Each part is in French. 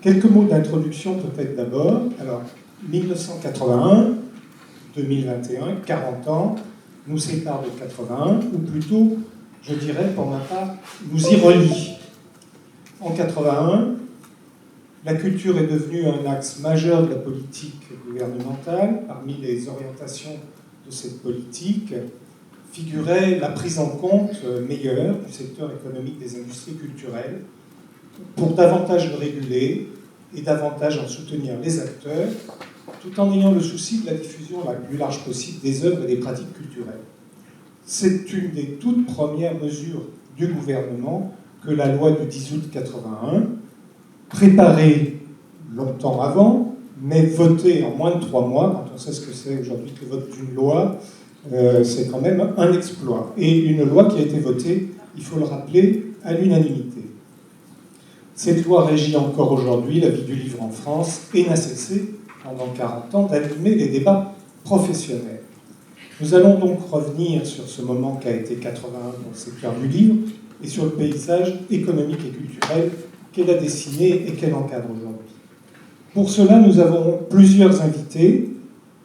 Quelques mots d'introduction peut-être d'abord. Alors, 1981, 2021, 40 ans, nous séparent de 81, ou plutôt, je dirais pour ma part, nous y relient. En 81, la culture est devenue un axe majeur de la politique gouvernementale. Parmi les orientations de cette politique figurait la prise en compte meilleure du secteur économique des industries culturelles pour davantage le réguler et davantage en soutenir les acteurs, tout en ayant le souci de la diffusion la plus large possible des œuvres et des pratiques culturelles. C'est une des toutes premières mesures du gouvernement que la loi du 10 août 81, préparée longtemps avant, mais votée en moins de 3 mois, quand on sait ce que c'est aujourd'hui que le vote d'une loi, c'est quand même un exploit. Et une loi qui a été votée, il faut le rappeler, à l'unanimité. Cette loi régit encore aujourd'hui la vie du livre en France et n'a cessé, pendant 40 ans, d'animer les débats professionnels. Nous allons donc revenir sur ce moment qu'a été 81 dans le secteur du livre et sur le paysage économique et culturel qu'elle a dessiné et qu'elle encadre aujourd'hui. Pour cela, nous avons plusieurs invités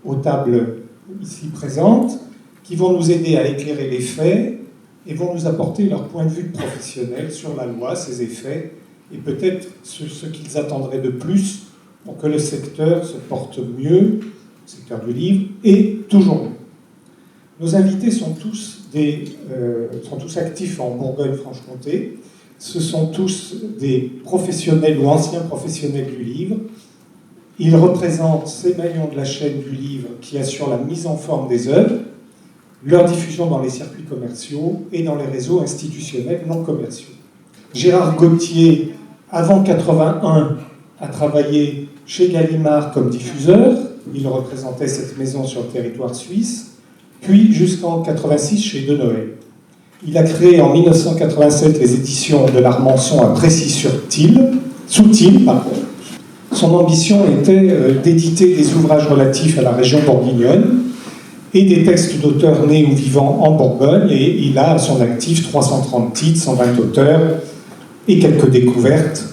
aux tables ici présentes qui vont nous aider à éclairer les faits et vont nous apporter leur point de vue professionnel sur la loi, ses effets et peut-être ce qu'ils attendraient de plus pour que le secteur se porte mieux, le secteur du livre, et toujours mieux. Nos invités sont tous actifs en Bourgogne-Franche-Comté. Ce sont tous des professionnels ou anciens professionnels du livre. Ils représentent ces maillons de la chaîne du livre qui assurent la mise en forme des œuvres, leur diffusion dans les circuits commerciaux et dans les réseaux institutionnels non commerciaux. Gérard Gauthier, avant 81, a travaillé chez Gallimard comme diffuseur. Il représentait cette maison sur le territoire suisse. Puis jusqu'en 86 chez De Noël. Il a créé en 1987 les éditions de l'Armançon à Précy-sur-Tille, sous-Tille, pardon. Son ambition était d'éditer des ouvrages relatifs à la région bourguignonne et des textes d'auteurs nés ou vivants en Bourgogne, et il a à son actif 330 titres, 120 auteurs et quelques découvertes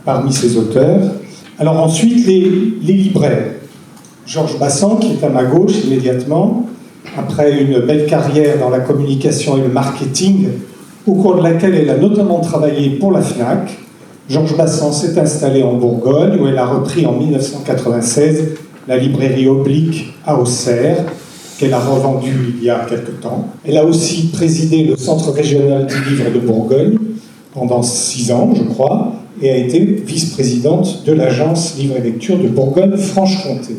parmi ces auteurs. Alors ensuite, les libraires. Georges Bassan, qui est à ma gauche immédiatement, après une belle carrière dans la communication et le marketing, au cours de laquelle elle a notamment travaillé pour la FNAC, Georges Bassan s'est installée en Bourgogne, où elle a repris en 1996 la librairie Oblique à Auxerre, qu'elle a revendue il y a quelque temps. Elle a aussi présidé le Centre régional du livre de Bourgogne pendant 6 ans, je crois, et a été vice-présidente de l'agence Livre et Lecture de Bourgogne-Franche-Comté.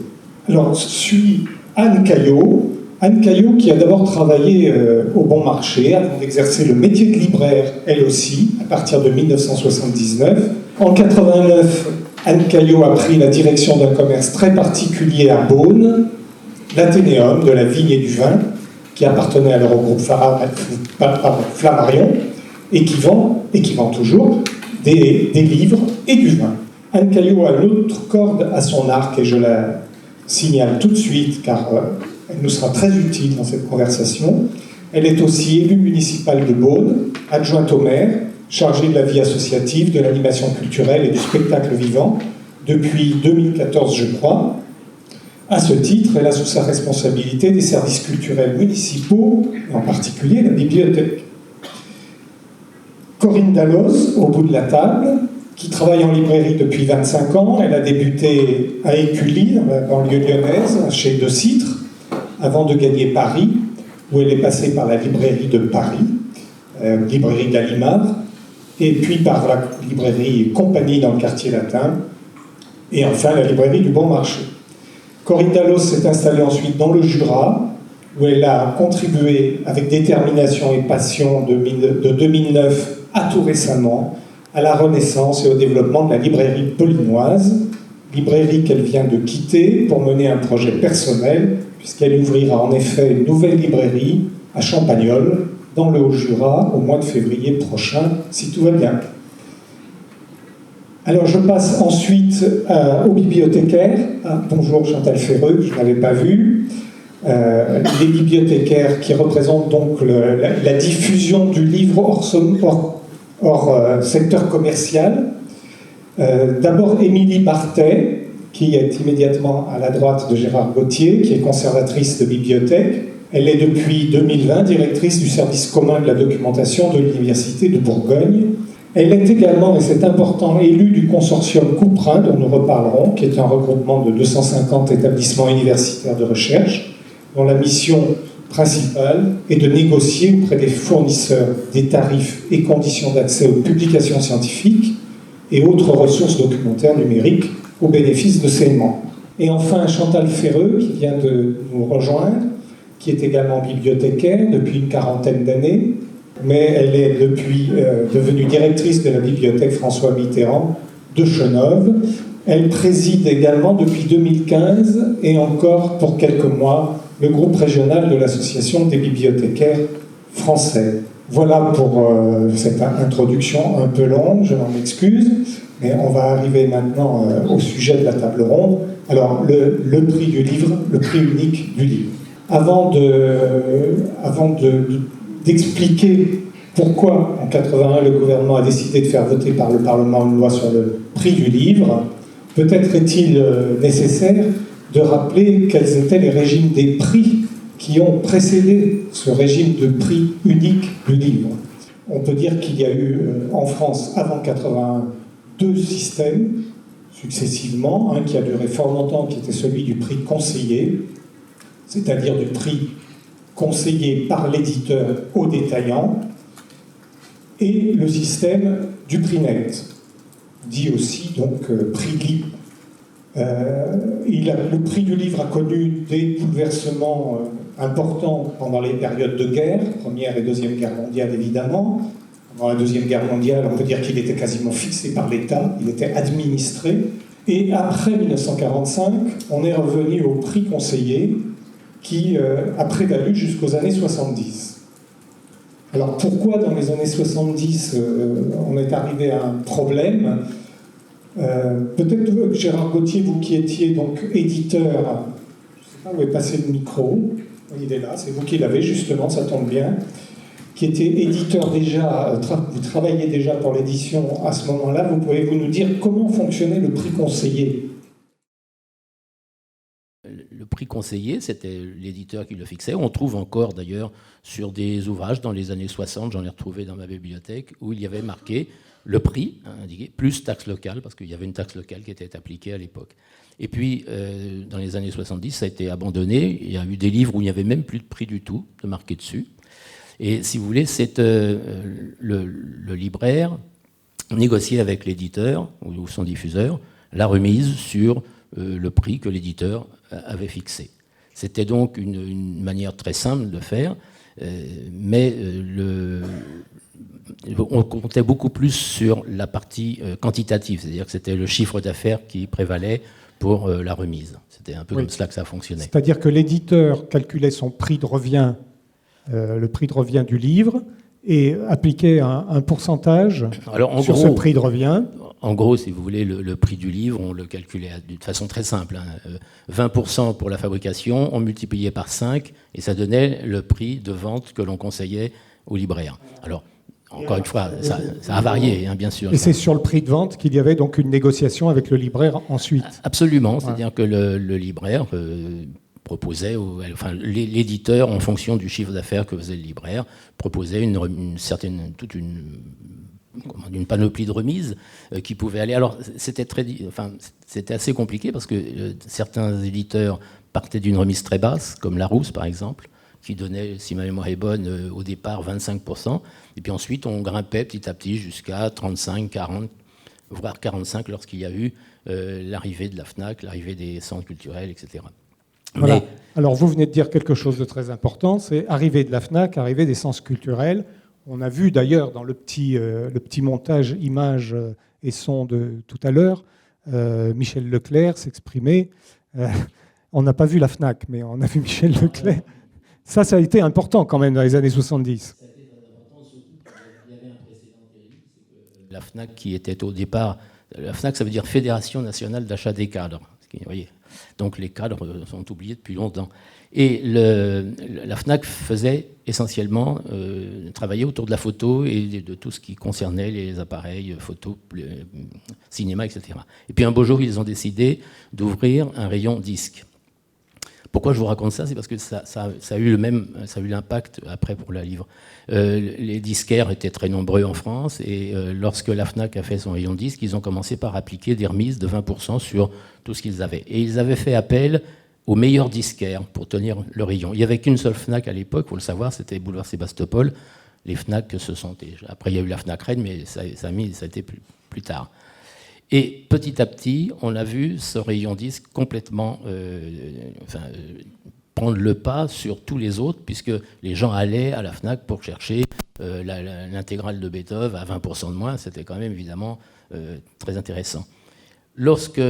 Alors, suit Anne Caillot. Anne Caillot, qui a d'abord travaillé au Bon Marché, avant d'exercer le métier de libraire, elle aussi, à partir de 1979. En 89, Anne Caillot a pris la direction d'un commerce très particulier à Beaune, l'Athénéum de la vigne et du vin, qui appartenait alors au groupe Flammarion, et qui vend toujours des livres et du vin. Anne Caillot a l'autre corde à son arc, et je la signale tout de suite, car elle nous sera très utile dans cette conversation. Elle est aussi élue municipale de Beaune, adjointe au maire, chargée de la vie associative, de l'animation culturelle et du spectacle vivant depuis 2014, je crois. À ce titre, elle a sous sa responsabilité des services culturels municipaux, et en particulier la bibliothèque. Corinne Dalloz, au bout de la table, qui travaille en librairie depuis 25 ans. Elle a débuté à Écully, dans la banlieue lyonnaise, chez De Citre, avant de gagner Paris, où elle est passée par la librairie de Paris, librairie Gallimard, et puis par la librairie Compagnie dans le quartier latin, et enfin la librairie du Bon Marché. Corinne Dalloz s'est installée ensuite dans le Jura, où elle a contribué avec détermination et passion de 2009 à tout récemment à la renaissance et au développement de la librairie paulinoise, librairie qu'elle vient de quitter pour mener un projet personnel, puisqu'elle ouvrira en effet une nouvelle librairie à Champagnole, dans le Haut-Jura, au mois de février prochain, si tout va bien. Alors je passe ensuite aux bibliothécaires. Bonjour Chantal Ferreux, je ne l'avais pas vu. Les bibliothécaires qui représentent donc la diffusion du livre hors secteur commercial. D'abord Émilie Bartet, qui est immédiatement à la droite de Gérard Gauthier, qui est conservatrice de bibliothèque. Elle est depuis 2020 directrice du service commun de la documentation de l'Université de Bourgogne. Elle est également, et c'est important, élue du consortium Couperin, dont nous reparlerons, qui est un regroupement de 250 établissements universitaires de recherche, dont la mission principale est de négocier auprès des fournisseurs des tarifs et conditions d'accès aux publications scientifiques et autres ressources documentaires numériques au bénéfice de ses membres. Et enfin, Chantal Ferreux, qui vient de nous rejoindre, qui est également bibliothécaire depuis une quarantaine d'années, mais elle est depuis devenue directrice de la bibliothèque François Mitterrand de Chenôve. Elle préside également depuis 2015 et encore pour quelques mois le groupe régional de l'Association des bibliothécaires français. Voilà pour cette introduction un peu longue, je m'en excuse, mais on va arriver maintenant au sujet de la table ronde. Alors, le prix du livre, le prix unique du livre. Avant d'expliquer pourquoi, en 1981, le gouvernement a décidé de faire voter par le Parlement une loi sur le prix du livre, peut-être est-il nécessaire de rappeler quels étaient les régimes des prix qui ont précédé ce régime de prix unique du livre. On peut dire qu'il y a eu en France, avant 1981, deux systèmes successivement, un qui a duré fort longtemps, qui était celui du prix conseillé, c'est-à-dire du prix conseillé par l'éditeur au détaillant, et le système du prix net, dit aussi donc prix libre. Le prix du livre a connu des bouleversements importants pendant les périodes de guerre, Première et Deuxième Guerre mondiale évidemment. Pendant la Deuxième Guerre mondiale, on peut dire qu'il était quasiment fixé par l'État, il était administré. Et après 1945, on est revenu au prix conseillé qui a prévalu jusqu'aux années 70. Alors pourquoi dans les années 70 on est arrivé à un problème ? Peut-être Gérard Gauthier, vous qui étiez donc éditeur, je ne sais pas où est passé le micro, il est là, c'est vous qui l'avez justement, ça tombe bien, qui était éditeur déjà, vous travailliez déjà pour l'édition à ce moment-là, pouvez-vous nous dire comment fonctionnait le prix conseillé ? Le prix conseillé, c'était l'éditeur qui le fixait. On trouve encore d'ailleurs sur des ouvrages dans les années 60, j'en ai retrouvé dans ma bibliothèque, où il y avait marqué le prix, indiqué, plus taxe locale, parce qu'il y avait une taxe locale qui était appliquée à l'époque. Et puis, dans les années 70, ça a été abandonné. Il y a eu des livres où il n'y avait même plus de prix du tout, de marqué dessus. Et si vous voulez, c'est le libraire négociait avec l'éditeur ou son diffuseur la remise sur le prix que l'éditeur avait fixé. C'était donc une manière très simple de faire, mais on comptait beaucoup plus sur la partie quantitative, c'est-à-dire que c'était le chiffre d'affaires qui prévalait pour la remise. C'était un peu comme cela que ça fonctionnait. C'est-à-dire que l'éditeur calculait son prix de revient, le prix de revient du livre, et appliquait un pourcentage sur ce prix de revient. En gros, si vous voulez, le prix du livre, on le calculait de façon très simple. 20% pour la fabrication, on multipliait par 5, et ça donnait le prix de vente que l'on conseillait aux libraires. Alors, encore une fois, ça a varié, bien sûr. Et c'est sur le prix de vente qu'il y avait donc une négociation avec le libraire ensuite. Absolument, c'est-à-dire que le libraire proposait, l'éditeur, en fonction du chiffre d'affaires que faisait le libraire, proposait une panoplie de remises qui pouvait aller. Alors, c'était assez compliqué parce que certains éditeurs partaient d'une remise très basse, comme Larousse par exemple, qui donnait, si ma mémoire est bonne, au départ 25%, et puis ensuite on grimpait petit à petit jusqu'à 35, 40, voire 45 lorsqu'il y a eu l'arrivée de la FNAC, l'arrivée des centres culturels, etc. Voilà. Alors vous venez de dire quelque chose de très important, c'est arrivée de la FNAC, arrivée des centres culturels. On a vu d'ailleurs dans le petit montage images et son de tout à l'heure, Michel Leclerc s'exprimer. On n'a pas vu la FNAC, mais on a vu Michel Leclerc. Ça a été important quand même dans les années 70. Ça a été très important, surtout qu'il y avait un précédent terrible, c'est que la FNAC qui était au départ... La FNAC, ça veut dire Fédération nationale d'achat des cadres. Vous voyez, Donc les cadres sont oubliés depuis longtemps. Et la FNAC faisait essentiellement travailler autour de la photo et de tout ce qui concernait les appareils photo, cinéma, etc. Et puis un beau jour, ils ont décidé d'ouvrir un rayon disque. Pourquoi je vous raconte ça? C'est parce que ça a eu l'impact après pour la livre. Les disquaires étaient très nombreux en France et lorsque la FNAC a fait son rayon disque, ils ont commencé par appliquer des remises de 20% sur tout ce qu'ils avaient. Et ils avaient fait appel aux meilleurs disquaires pour tenir le rayon. Il n'y avait qu'une seule FNAC à l'époque, il faut le savoir, c'était boulevard Sébastopol. Les FNAC se sont... Après, il y a eu la FNAC Rennes, mais ça a été plus tard. Et petit à petit, on a vu ce rayon disque complètement prendre le pas sur tous les autres, puisque les gens allaient à la FNAC pour chercher l'intégrale de Beethoven à 20% de moins. C'était quand même évidemment très intéressant. Lorsque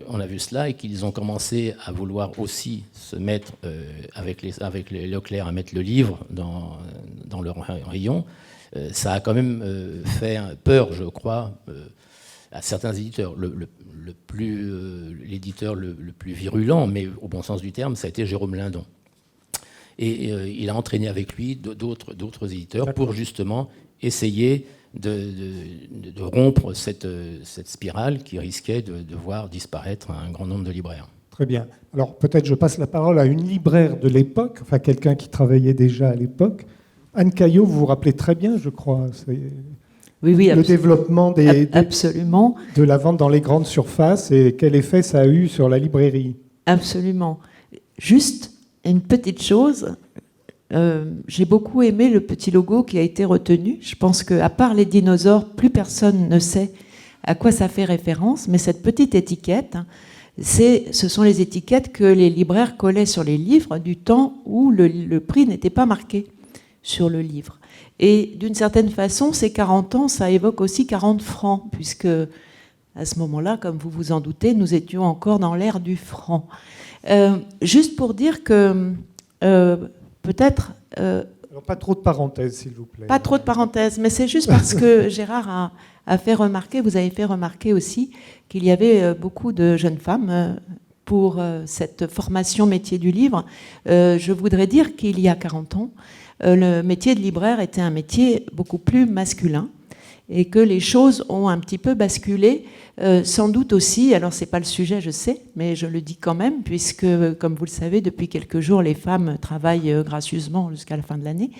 on a vu cela et qu'ils ont commencé à vouloir aussi se mettre avec les Leclerc à mettre le livre dans leur rayon, ça a quand même fait peur, je crois, à certains éditeurs. L'éditeur le plus virulent, mais au bon sens du terme, ça a été Jérôme Lindon. Et il a entraîné avec lui d'autres éditeurs pour justement essayer de rompre cette spirale qui risquait de voir disparaître un grand nombre de libraires. Très bien. Alors peut-être je passe la parole à une libraire de l'époque, enfin quelqu'un qui travaillait déjà à l'époque. Anne Caillot, vous vous rappelez très bien, je crois. Oui, le développement absolument. De la vente dans les grandes surfaces et quel effet ça a eu sur la librairie. Absolument. Juste une petite chose, j'ai beaucoup aimé le petit logo qui a été retenu. Je pense qu'à part les dinosaures, plus personne ne sait à quoi ça fait référence, mais cette petite étiquette, ce sont les étiquettes que les libraires collaient sur les livres du temps où le prix n'était pas marqué sur le livre. Et d'une certaine façon, ces 40 ans, ça évoque aussi 40 francs, puisque à ce moment-là, comme vous vous en doutez, nous étions encore dans l'ère du franc. Juste pour dire que peut-être... Alors pas trop de parenthèses, s'il vous plaît. Pas trop de parenthèses, mais c'est juste parce que Gérard a fait remarquer, vous avez fait remarquer aussi, qu'il y avait beaucoup de jeunes femmes pour cette formation métier du livre. Je voudrais dire qu'il y a 40 ans, le métier de libraire était un métier beaucoup plus masculin et que les choses ont un petit peu basculé, sans doute aussi, alors c'est pas le sujet je sais, mais je le dis quand même, puisque comme vous le savez, depuis quelques jours les femmes travaillent gracieusement jusqu'à la fin de l'année,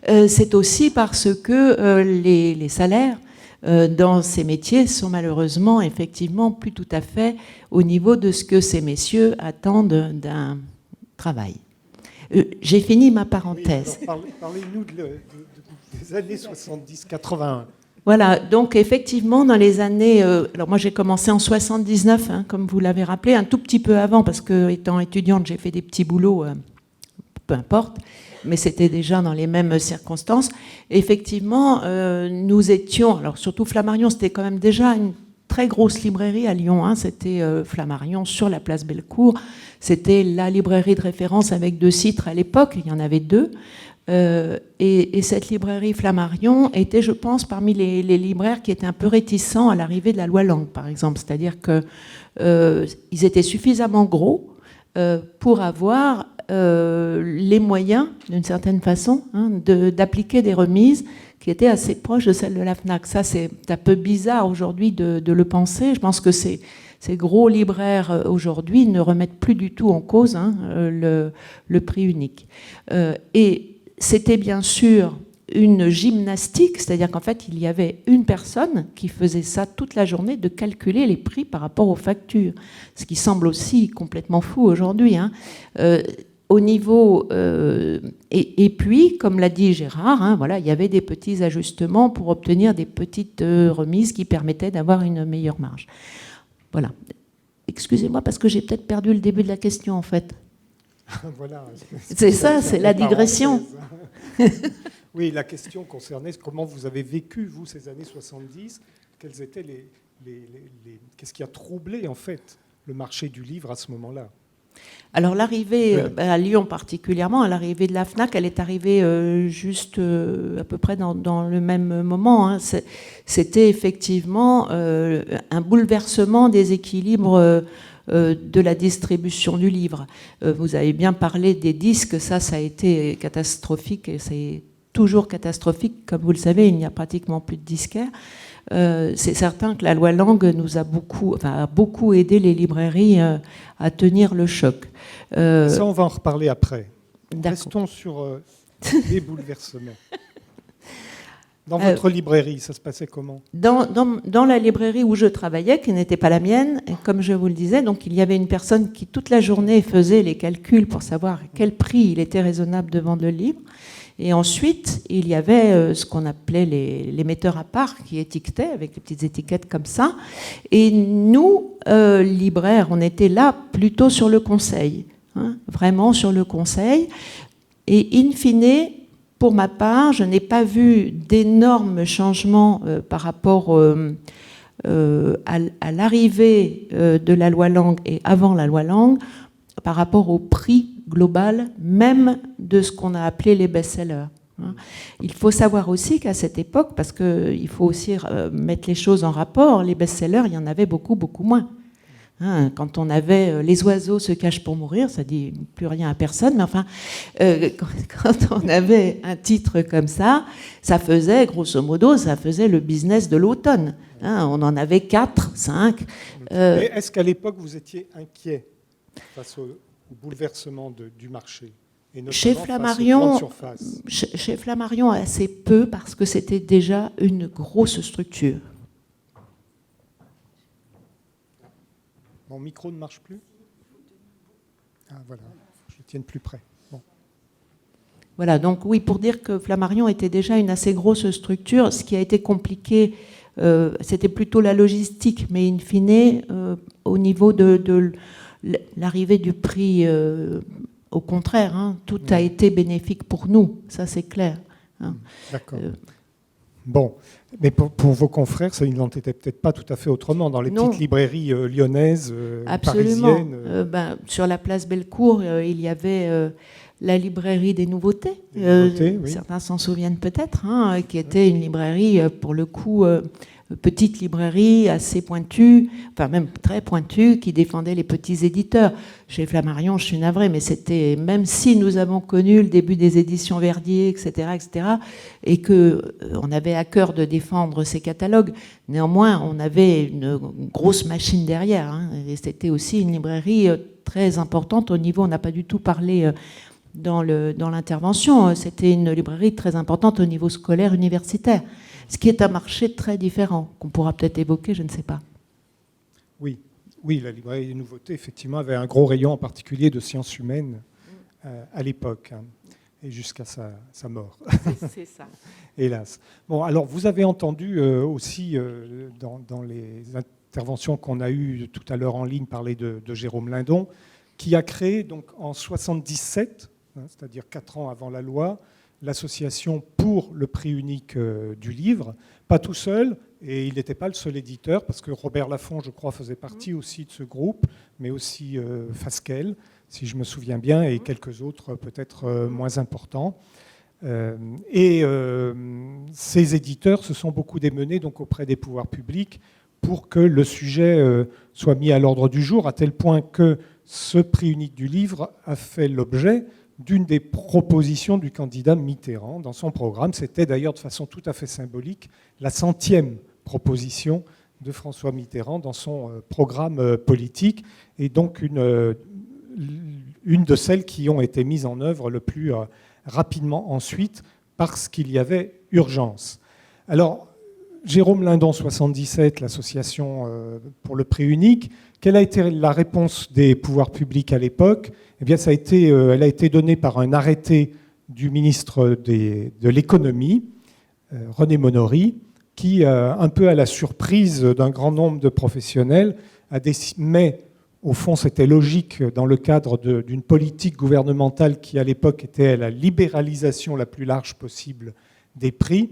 c'est aussi parce que les salaires dans ces métiers sont malheureusement effectivement plus tout à fait au niveau de ce que ces messieurs attendent d'un travail. J'ai fini ma parenthèse. Oui, parlez-nous des années 70-81. Voilà, donc effectivement, dans les années... alors moi, j'ai commencé en 79, comme vous l'avez rappelé, un tout petit peu avant, parce que étant étudiante, j'ai fait des petits boulots, peu importe, mais c'était déjà dans les mêmes circonstances. Et effectivement, nous étions... Alors surtout Flammarion, c'était quand même déjà une très grosse librairie à Lyon. C'était Flammarion sur la place Bellecour. C'était la librairie de référence avec 2 titres à l'époque. Il y en avait 2. Et cette librairie Flammarion était, je pense, parmi les libraires qui étaient un peu réticents à l'arrivée de la loi Lang, par exemple. C'est-à-dire qu'ils étaient suffisamment gros pour avoir les moyens, d'une certaine façon, d'appliquer des remises qui étaient assez proches de celles de la FNAC. Ça, c'est un peu bizarre aujourd'hui de le penser. Je pense que ces gros libraires aujourd'hui ne remettent plus du tout en cause le prix unique. Et c'était bien sûr une gymnastique, c'est-à-dire qu'en fait, il y avait une personne qui faisait ça toute la journée, de calculer les prix par rapport aux factures, ce qui semble aussi complètement fou aujourd'hui. Au niveau... et puis, comme l'a dit Gérard, voilà, il y avait des petits ajustements pour obtenir des petites remises qui permettaient d'avoir une meilleure marge. Voilà. Excusez-moi, parce que j'ai peut-être perdu le début de la question, en fait. Voilà. C'est ça, c'est la digression. Oui, la question concernait comment vous avez vécu, vous, ces années 70. Quels étaient qu'est-ce qui a troublé, en fait, le marché du livre à ce moment-là? Alors l'arrivée, à Lyon particulièrement, l'arrivée de la FNAC, elle est arrivée juste à peu près dans le même moment. C'était effectivement un bouleversement des équilibres de la distribution du livre. Vous avez bien parlé des disques, ça a été catastrophique et c'est toujours catastrophique. Comme vous le savez, il n'y a pratiquement plus de disquaires. C'est certain que la loi Lang nous a beaucoup aidé les librairies à tenir le choc. Ça, on va en reparler après. D'accord. Restons sur les bouleversements. Dans votre librairie, ça se passait comment ? Dans la librairie où je travaillais, qui n'était pas la mienne, et comme je vous le disais, donc il y avait une personne qui toute la journée faisait les calculs pour savoir à quel prix il était raisonnable de vendre le livre. Et ensuite, il y avait ce qu'on appelait les metteurs à part qui étiquetaient avec des petites étiquettes comme ça. Et nous, libraires, on était là plutôt sur le conseil, hein, vraiment sur le conseil. Et in fine, pour ma part, je n'ai pas vu d'énormes changements par rapport à l'arrivée de la loi Lang et avant la loi Lang, par rapport au prix global, même de ce qu'on a appelé les best-sellers. Il faut savoir aussi qu'à cette époque, parce qu'il faut aussi mettre les choses en rapport, les best-sellers, il y en avait beaucoup, beaucoup moins. Quand on avait Les oiseaux se cachent pour mourir, ça dit plus rien à personne, mais enfin, quand on avait un titre comme ça, ça faisait, grosso modo, ça faisait le business de l'automne. On en avait 4, 5. Est-ce qu'à l'époque, vous étiez inquiet face au bouleversement du marché et chez Flammarion, assez peu, parce que c'était déjà une grosse structure. Mon micro ne marche plus ? Ah, voilà, je le tienne plus près. Bon. Voilà, donc oui, pour dire que Flammarion était déjà une assez grosse structure, ce qui a été compliqué, c'était plutôt la logistique, mais in fine, au niveau de l'arrivée du prix, au contraire, tout a été bénéfique pour nous, ça c'est clair. D'accord. Bon, mais pour vos confrères, ça, il n'en était peut-être pas tout à fait autrement dans les petites librairies lyonnaises, absolument. parisiennes. Sur la place Bellecour, il y avait la librairie des nouveautés. Oui. Certains s'en souviennent peut-être, qui était une librairie, pour le coup, petite librairie assez pointue, enfin même très pointue, qui défendait les petits éditeurs. Chez Flammarion, je suis navrée, mais c'était, même si nous avons connu le début des éditions Verdier, etc., et qu'on avait à cœur de défendre ces catalogues, néanmoins, on avait une grosse machine derrière, et c'était aussi une librairie très importante au niveau, on n'a pas du tout parlé dans l'intervention, c'était une librairie très importante au niveau scolaire, universitaire. Ce qui est un marché très différent, qu'on pourra peut-être évoquer, je ne sais pas. Oui, la librairie des nouveautés, effectivement, avait un gros rayon en particulier de sciences humaines à l'époque, et jusqu'à sa mort. C'est ça. Hélas. Bon, alors vous avez entendu aussi dans les interventions qu'on a eues tout à l'heure en ligne parler de Jérôme Lindon, qui a créé donc en 1977, c'est-à-dire 4 ans avant la loi, l'association pour le prix unique du livre, pas tout seul, et il n'était pas le seul éditeur, parce que Robert Laffont, je crois, faisait partie aussi de ce groupe, mais aussi Fasquelle, si je me souviens bien, et quelques autres peut-être moins importants. Ces éditeurs se sont beaucoup démenés donc, auprès des pouvoirs publics pour que le sujet soit mis à l'ordre du jour, à tel point que ce prix unique du livre a fait l'objet d'une des propositions du candidat Mitterrand dans son programme. C'était d'ailleurs de façon tout à fait symbolique la 100e proposition de François Mitterrand dans son programme politique, et donc une de celles qui ont été mises en œuvre le plus rapidement ensuite, parce qu'il y avait urgence. Alors, Jérôme Lindon, 77, l'association pour le prix unique, quelle a été la réponse des pouvoirs publics à l'époque ? Eh bien, elle a été donnée par un arrêté du ministre de l'économie, René Monory, qui, un peu à la surprise d'un grand nombre de professionnels, mais au fond c'était logique dans le cadre d'une politique gouvernementale qui à l'époque était la libéralisation la plus large possible des prix.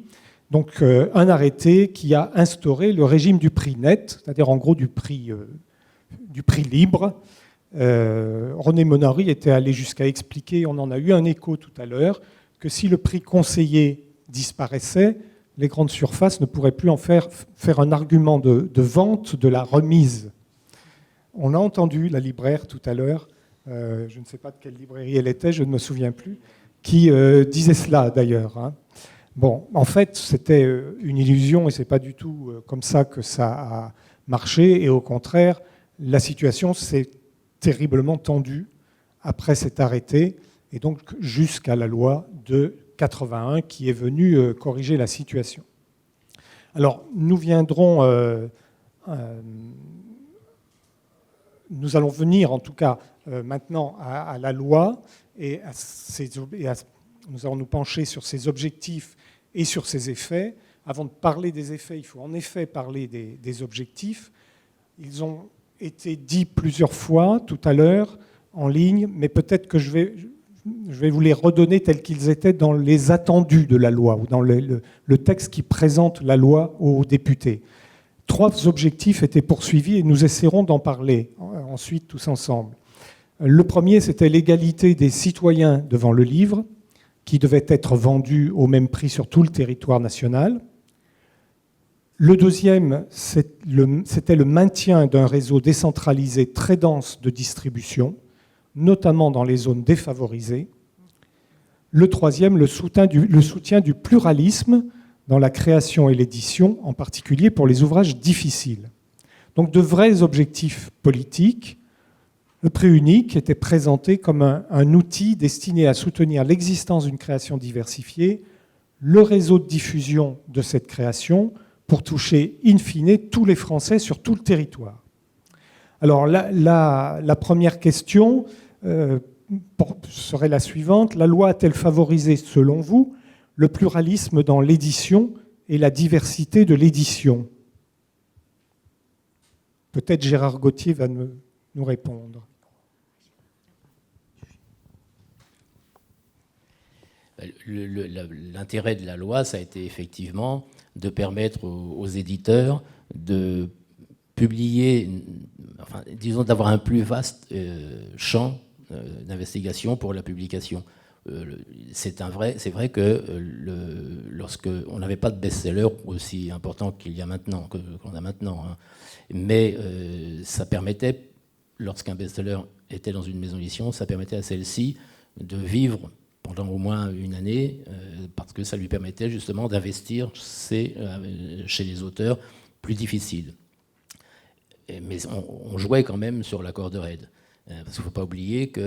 Donc un arrêté qui a instauré le régime du prix net, c'est-à-dire en gros du prix libre. René Monory était allé jusqu'à expliquer, on en a eu un écho tout à l'heure, que si le prix conseillé disparaissait, les grandes surfaces ne pourraient plus en faire un argument de vente de la remise. On a entendu la libraire tout à l'heure, je ne sais pas de quelle librairie elle était, je ne me souviens plus, qui disait cela d'ailleurs. Hein. Bon, en fait, c'était une illusion et ce n'est pas du tout comme ça que ça a marché. Et au contraire, la situation s'est terriblement tendue après cet arrêté et donc jusqu'à la loi de 81 qui est venue corriger la situation. Alors, nous allons venir en tout cas maintenant à la loi et nous allons nous pencher sur ses objectifs et sur ses effets. Avant de parler des effets, il faut en effet parler des objectifs. Ils ont été dits plusieurs fois tout à l'heure en ligne, mais peut-être que je vais vous les redonner tels qu'ils étaient dans les attendus de la loi ou dans le texte qui présente la loi aux députés. 3 objectifs étaient poursuivis et nous essaierons d'en parler ensuite tous ensemble. Le premier, c'était l'égalité des citoyens devant le livre, qui devait être vendu au même prix sur tout le territoire national. Le deuxième, c'était le maintien d'un réseau décentralisé très dense de distribution, notamment dans les zones défavorisées. Le troisième, le soutien du pluralisme dans la création et l'édition, en particulier pour les ouvrages difficiles. Donc de vrais objectifs politiques. Le prix unique était présenté comme un outil destiné à soutenir l'existence d'une création diversifiée, le réseau de diffusion de cette création, pour toucher in fine tous les Français sur tout le territoire. Alors la première question serait la suivante. La loi a-t-elle favorisé, selon vous, le pluralisme dans l'édition et la diversité de l'édition? Peut-être Gérard Gauthier va nous répondre. L'intérêt de la loi, ça a été effectivement de permettre aux éditeurs de publier, enfin, disons d'avoir un plus vaste champ d'investigation pour la publication. C'est vrai que lorsque on n'avait pas de best-seller aussi important qu'il y a maintenant, qu'on a maintenant, hein, mais ça permettait, lorsqu'un best-seller était dans une maison d'édition, ça permettait à celle-ci de vivre pendant au moins une année, parce que ça lui permettait justement d'investir chez les auteurs plus difficiles. Mais on jouait quand même sur la corde raide. Parce qu'il ne faut pas oublier qu'à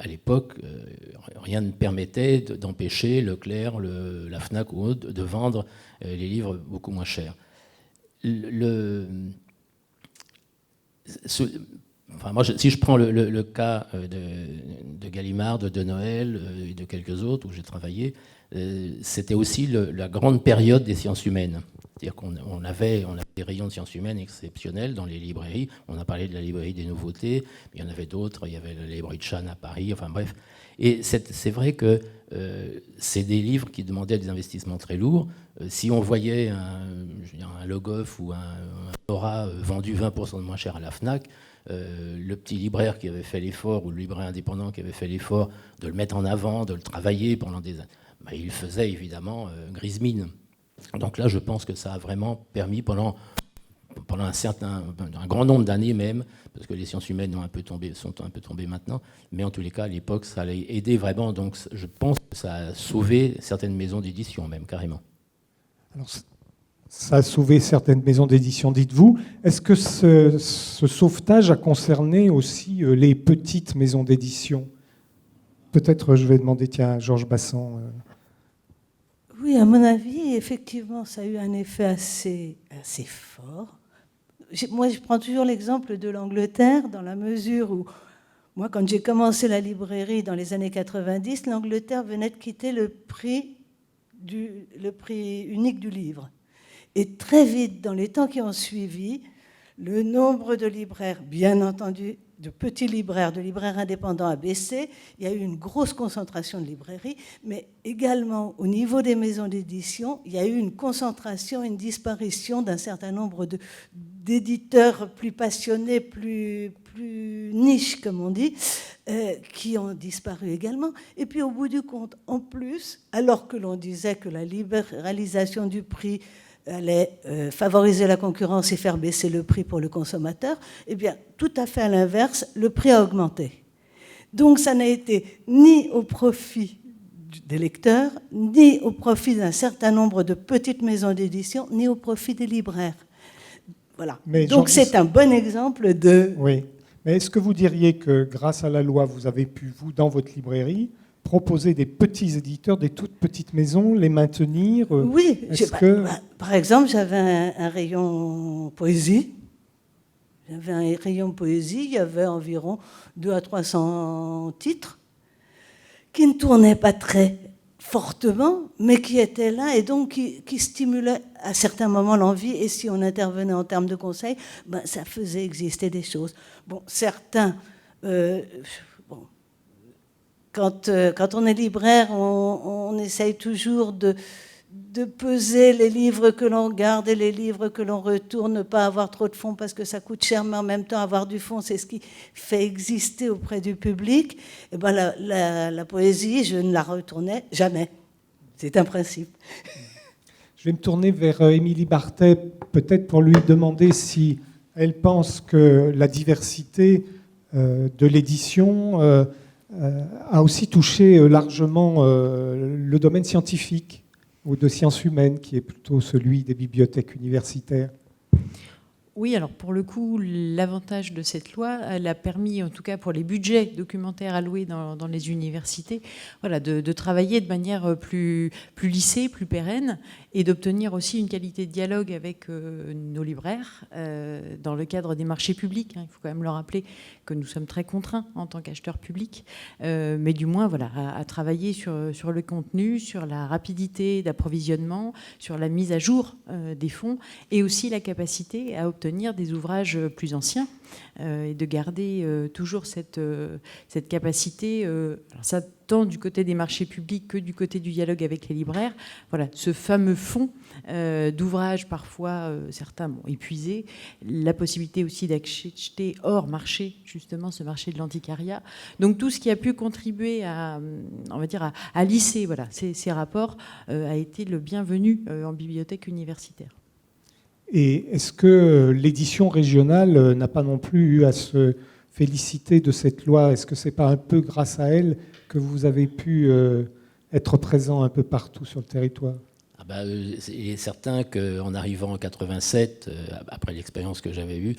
l'époque, rien ne permettait d'empêcher Leclerc, la Fnac ou autre de vendre les livres beaucoup moins chers. Enfin, moi, si je prends le cas de Gallimard, de Noël et de quelques autres où j'ai travaillé, c'était aussi la grande période des sciences humaines. C'est-à-dire qu'on avait des rayons de sciences humaines exceptionnels dans les librairies. On a parlé de la librairie des nouveautés, mais il y en avait d'autres. Il y avait la librairie de Chan à Paris, enfin bref. Et c'est vrai que c'est des livres qui demandaient des investissements très lourds. Si on voyait un Le Goff ou un Nora vendu 20% de moins cher à la Fnac, le petit libraire qui avait fait l'effort, ou le libraire indépendant qui avait fait l'effort de le mettre en avant, de le travailler pendant des années, il faisait évidemment grise mine. Donc là, je pense que ça a vraiment permis pendant un grand nombre d'années même, parce que les sciences humaines sont un peu tombées maintenant, mais en tous les cas, à l'époque, ça allait aider vraiment. Donc je pense que ça a sauvé certaines maisons d'édition même, carrément. Alors, ça a sauvé certaines maisons d'édition, dites-vous. Est-ce que ce sauvetage a concerné aussi les petites maisons d'édition? Peut-être je vais demander, tiens, à Georges Bassan. Oui, à mon avis, effectivement, ça a eu un effet assez fort. Moi, je prends toujours l'exemple de l'Angleterre, dans la mesure où, moi, quand j'ai commencé la librairie dans les années 90, l'Angleterre venait de quitter le prix unique du livre. Et très vite, dans les temps qui ont suivi, le nombre de libraires, bien entendu, de petits libraires, de libraires indépendants a baissé. Il y a eu une grosse concentration de librairies, mais également au niveau des maisons d'édition, il y a eu une concentration, une disparition d'un certain nombre d'éditeurs plus passionnés, plus niches, comme on dit, qui ont disparu également. Et puis au bout du compte, en plus, alors que l'on disait que la libéralisation du prix allait favoriser la concurrence et faire baisser le prix pour le consommateur, eh bien, tout à fait à l'inverse, le prix a augmenté. Donc, ça n'a été ni au profit des lecteurs, ni au profit d'un certain nombre de petites maisons d'édition, ni au profit des libraires. Voilà. Mais donc, c'est un bon exemple de... Oui. Mais est-ce que vous diriez que, grâce à la loi, vous avez pu, vous, dans votre librairie, proposer des petits éditeurs, des toutes petites maisons, les maintenir? Oui. Que... Par exemple, j'avais un rayon poésie. J'avais un rayon poésie, il y avait environ 200 à 300 titres qui ne tournaient pas très fortement, mais qui étaient là et donc qui stimulaient à certains moments l'envie. Et si on intervenait en termes de conseils, ben, ça faisait exister des choses. Bon, certains... Quand on est libraire, on essaye toujours de peser les livres que l'on garde et les livres que l'on retourne, ne pas avoir trop de fonds parce que ça coûte cher, mais en même temps avoir du fond, c'est ce qui fait exister auprès du public. Et ben la poésie, je ne la retournais jamais. C'est un principe. Je vais me tourner vers Émilie Barthès, peut-être pour lui demander si elle pense que la diversité de l'édition a aussi touché largement le domaine scientifique ou de sciences humaines, qui est plutôt celui des bibliothèques universitaires. Oui, alors pour le coup, l'avantage de cette loi, elle a permis, en tout cas pour les budgets documentaires alloués dans les universités, voilà, de travailler de manière plus lissée, plus pérenne, et d'obtenir aussi une qualité de dialogue avec nos libraires dans le cadre des marchés publics. Il faut quand même leur rappeler que nous sommes très contraints en tant qu'acheteurs publics, mais du moins voilà, à travailler sur le contenu, sur la rapidité d'approvisionnement, sur la mise à jour des fonds, et aussi la capacité à obtenir des ouvrages plus anciens et de garder toujours cette capacité, alors ça tant du côté des marchés publics que du côté du dialogue avec les libraires, voilà, ce fameux fonds d'ouvrages parfois certains épuisés, la possibilité aussi d'acheter hors marché, justement ce marché de l'antiquariat. Donc tout ce qui a pu contribuer à, on va dire, à lisser voilà, ces rapports a été le bienvenu en bibliothèque universitaire. Et est-ce que l'édition régionale n'a pas non plus eu à se féliciter de cette loi? Est-ce que ce n'est pas un peu grâce à elle que vous avez pu être présent un peu partout sur le territoire? Il est certain qu'en arrivant en 87, après l'expérience que j'avais eue,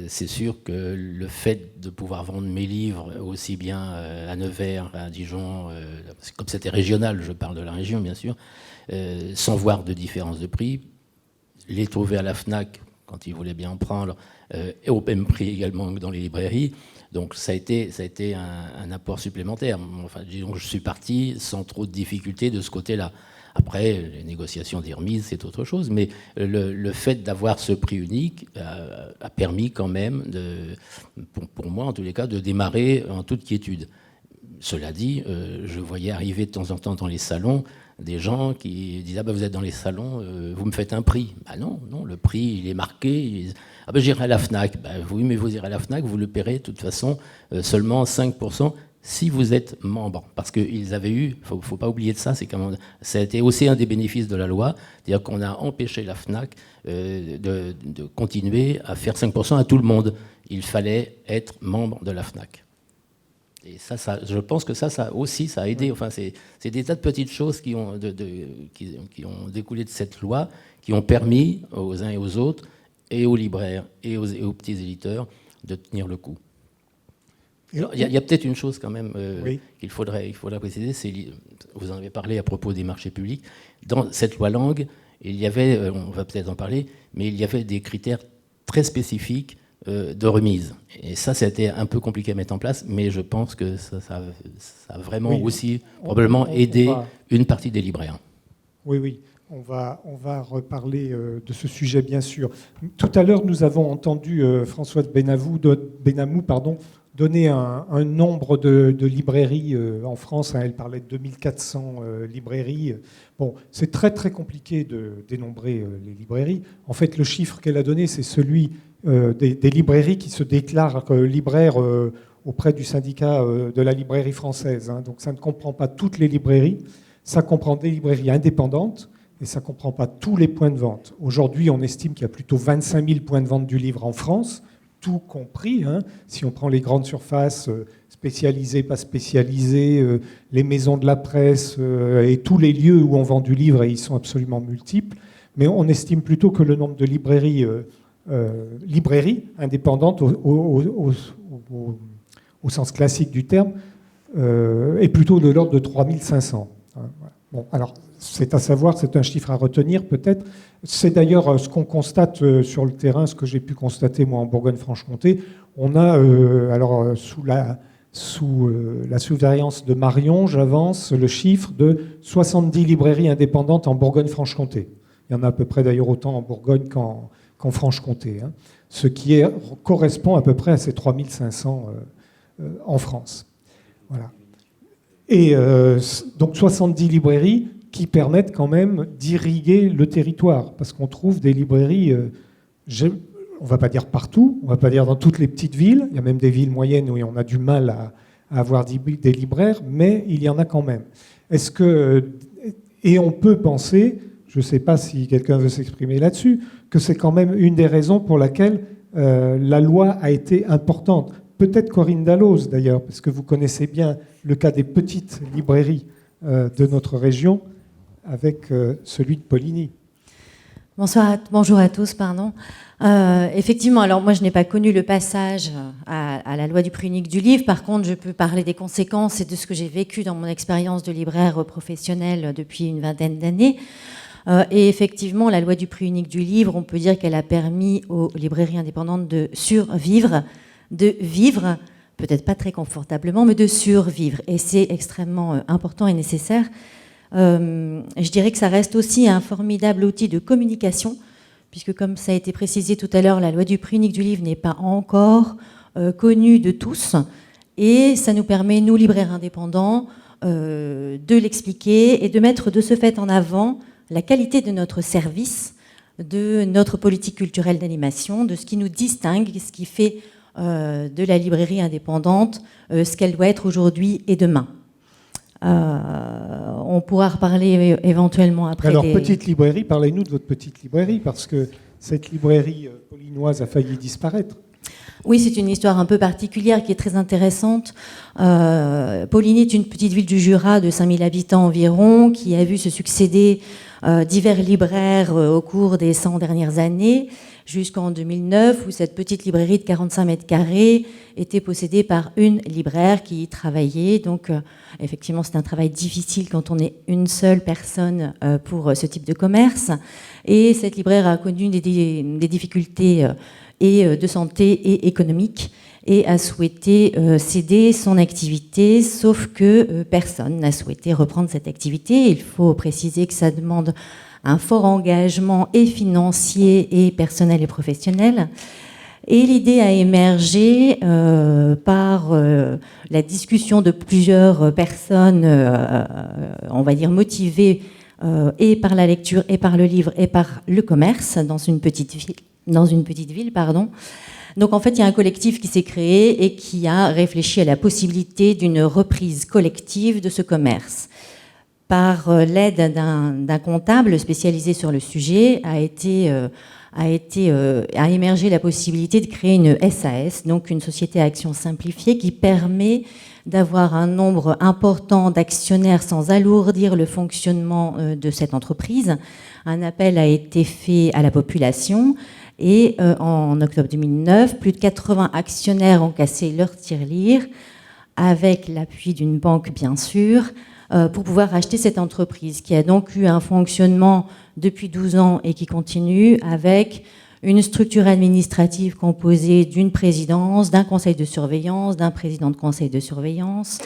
c'est sûr que le fait de pouvoir vendre mes livres aussi bien à Nevers, à Dijon, comme c'était régional, je parle de la région bien sûr, sans voir de différence de prix, les trouver à la FNAC quand ils voulaient bien en prendre, et au même prix également que dans les librairies. Donc ça a été un apport supplémentaire. Enfin, disons que je suis parti sans trop de difficultés de ce côté-là. Après, les négociations des remises, c'est autre chose. Mais le fait d'avoir ce prix unique a permis quand même, pour moi en tous les cas, de démarrer en toute quiétude. Cela dit, je voyais arriver de temps en temps dans les salons des gens qui disaient vous êtes dans les salons, vous me faites un prix. Non, le prix il est marqué. J'irai à la FNAC. Oui, mais vous irez à la FNAC, vous le paierez de toute façon seulement 5% si vous êtes membre. Parce qu'ils avaient eu, il ne faut pas oublier de ça, ça a été aussi un des bénéfices de la loi, c'est-à-dire qu'on a empêché la FNAC de continuer à faire 5% à tout le monde. Il fallait être membre de la FNAC. Et ça, je pense que ça aussi, ça a aidé. Enfin, c'est des tas de petites choses qui ont découlé de cette loi, qui ont permis aux uns et aux autres, et aux libraires, et aux petits éditeurs, de tenir le coup. Il y a peut-être une chose quand même oui. qu'il faudrait préciser, vous en avez parlé à propos des marchés publics. Dans cette loi langue, il y avait, on va peut-être en parler, mais il y avait des critères très spécifiques de remise. Et ça a été un peu compliqué à mettre en place, mais je pense que ça a vraiment aussi probablement aidé une partie des libraires. Oui. On va reparler de ce sujet, bien sûr. Tout à l'heure, nous avons entendu Françoise Benamou donner un nombre de librairies en France. Elle parlait de 2400 librairies. Bon, c'est très, très compliqué de dénombrer les librairies. En fait, le chiffre qu'elle a donné, c'est celui des librairies qui se déclarent libraires auprès du syndicat de la librairie française. Donc, ça ne comprend pas toutes les librairies. Ça comprend des librairies indépendantes, et ça ne comprend pas tous les points de vente. Aujourd'hui, on estime qu'il y a plutôt 25 000 points de vente du livre en France, tout compris. Si on prend les grandes surfaces spécialisées, pas spécialisées, les maisons de la presse et tous les lieux où on vend du livre, et ils sont absolument multiples. Mais on estime plutôt que le nombre de librairies indépendantes au sens classique du terme est plutôt de l'ordre de 3500. Bon, alors, c'est à savoir, c'est un chiffre à retenir peut-être. C'est d'ailleurs ce qu'on constate sur le terrain, ce que j'ai pu constater moi en Bourgogne-Franche-Comté. On a, sous la surveillance de Marion, j'avance le chiffre de 70 librairies indépendantes en Bourgogne-Franche-Comté. Il y en a à peu près d'ailleurs autant en Bourgogne qu'en Franche-Comté, ce qui correspond à peu près à ces 3500 en France. Voilà. Et donc 70 librairies qui permettent quand même d'irriguer le territoire, parce qu'on trouve des librairies, on ne va pas dire partout, on ne va pas dire dans toutes les petites villes, il y a même des villes moyennes où on a du mal à avoir des libraires, mais il y en a quand même. Et on peut penser, je ne sais pas si quelqu'un veut s'exprimer là-dessus, que c'est quand même une des raisons pour laquelle la loi a été importante. Peut-être Corinne Dalloz d'ailleurs, parce que vous connaissez bien le cas des petites librairies de notre région avec celui de Poligny. Bonjour à tous, pardon. Effectivement, alors moi je n'ai pas connu le passage à la loi du prix unique du livre. Par contre, je peux parler des conséquences et de ce que j'ai vécu dans mon expérience de libraire professionnel depuis une vingtaine d'années. Et effectivement, la loi du prix unique du livre, on peut dire qu'elle a permis aux librairies indépendantes de survivre, de vivre, peut-être pas très confortablement, mais de survivre. Et c'est extrêmement important et nécessaire. Je dirais que ça reste aussi un formidable outil de communication, puisque comme ça a été précisé tout à l'heure, la loi du prix unique du livre n'est pas encore connue de tous. Et ça nous permet, nous, libraires indépendants, de l'expliquer et de mettre de ce fait en avant la qualité de notre service, de notre politique culturelle d'animation, de ce qui nous distingue, ce qui fait de la librairie indépendante ce qu'elle doit être aujourd'hui et demain. On pourra reparler éventuellement après. Alors, petite librairie, parlez-nous de votre petite librairie, parce que cette librairie polignoise a failli disparaître. Oui, c'est une histoire un peu particulière qui est très intéressante. Poligny est une petite ville du Jura de 5000 habitants environ, qui a vu se succéder divers libraires au cours des 100 dernières années, jusqu'en 2009, où cette petite librairie de 45 mètres carrés était possédée par une libraire qui y travaillait. Donc, effectivement, c'est un travail difficile quand on est une seule personne pour ce type de commerce. Et cette libraire a connu des difficultés et de santé et économique, et a souhaité céder son activité, sauf que personne n'a souhaité reprendre cette activité. Il faut préciser que ça demande un fort engagement et financier et personnel et professionnel. Et l'idée a émergé par la discussion de plusieurs personnes, on va dire motivées et par la lecture, et par le livre, et par le commerce dans une petite ville, pardon. Donc en fait, il y a un collectif qui s'est créé et qui a réfléchi à la possibilité d'une reprise collective de ce commerce. Par l'aide d'un comptable spécialisé sur le sujet, a émergé la possibilité de créer une SAS, donc une société à action simplifiée, qui permet d'avoir un nombre important d'actionnaires sans alourdir le fonctionnement de cette entreprise. Un appel a été fait à la population. Et en octobre 2009, plus de 80 actionnaires ont cassé leur tirelire, avec l'appui d'une banque bien sûr, pour pouvoir racheter cette entreprise, qui a donc eu un fonctionnement depuis 12 ans et qui continue, avec une structure administrative composée d'une présidence, d'un conseil de surveillance, d'un président de conseil de surveillance,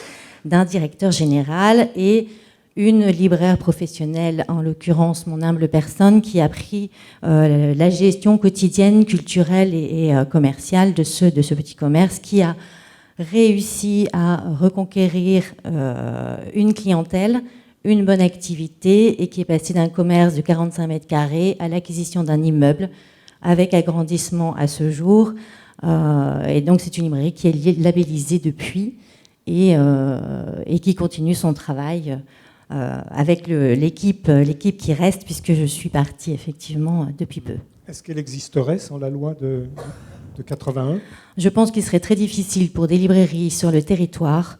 d'un directeur général et une libraire professionnelle, en l'occurrence mon humble personne, qui a pris la gestion quotidienne, culturelle et commerciale de ce petit commerce, qui a réussi à reconquérir une clientèle, une bonne activité, et qui est passé d'un commerce de 45 mètres carrés à l'acquisition d'un immeuble avec agrandissement à ce jour. Et donc c'est une librairie qui est labellisée depuis et qui continue son travail avec l'équipe qui reste, puisque je suis partie effectivement depuis peu. Est-ce qu'elle existerait sans la loi de 81 ? Je pense qu'il serait très difficile pour des librairies sur le territoire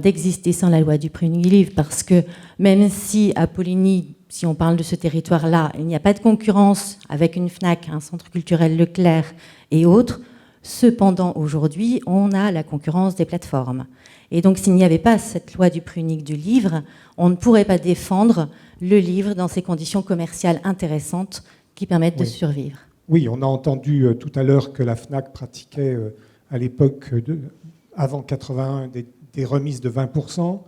d'exister sans la loi du prix unique du livre, parce que même si à Poligny, si on parle de ce territoire-là, il n'y a pas de concurrence avec une FNAC, un centre culturel Leclerc et autres, cependant aujourd'hui, on a la concurrence des plateformes. Et donc s'il n'y avait pas cette loi du prix unique du livre, on ne pourrait pas défendre le livre dans ces conditions commerciales intéressantes qui permettent de survivre. Oui, on a entendu tout à l'heure que la FNAC pratiquait à l'époque, avant 81, des remises de 20%,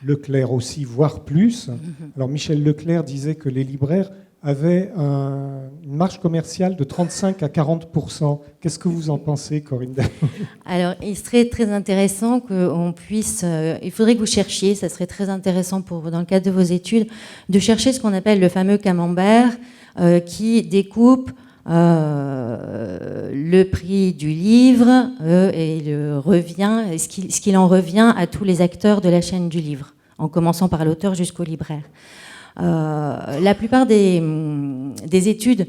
Leclerc aussi, voire plus. Alors Michel Leclerc disait que les libraires avaient une marge commerciale de 35 à 40%. Qu'est-ce que vous en pensez, Corinne Daillon ? Alors, il serait très intéressant qu'on puisse... il faudrait que vous cherchiez, ça serait très intéressant pour vous, dans le cadre de vos études, de chercher ce qu'on appelle le fameux camembert qui découpe le prix du livre et ce qu'il en revient à tous les acteurs de la chaîne du livre, en commençant par l'auteur jusqu'au libraire. La plupart des études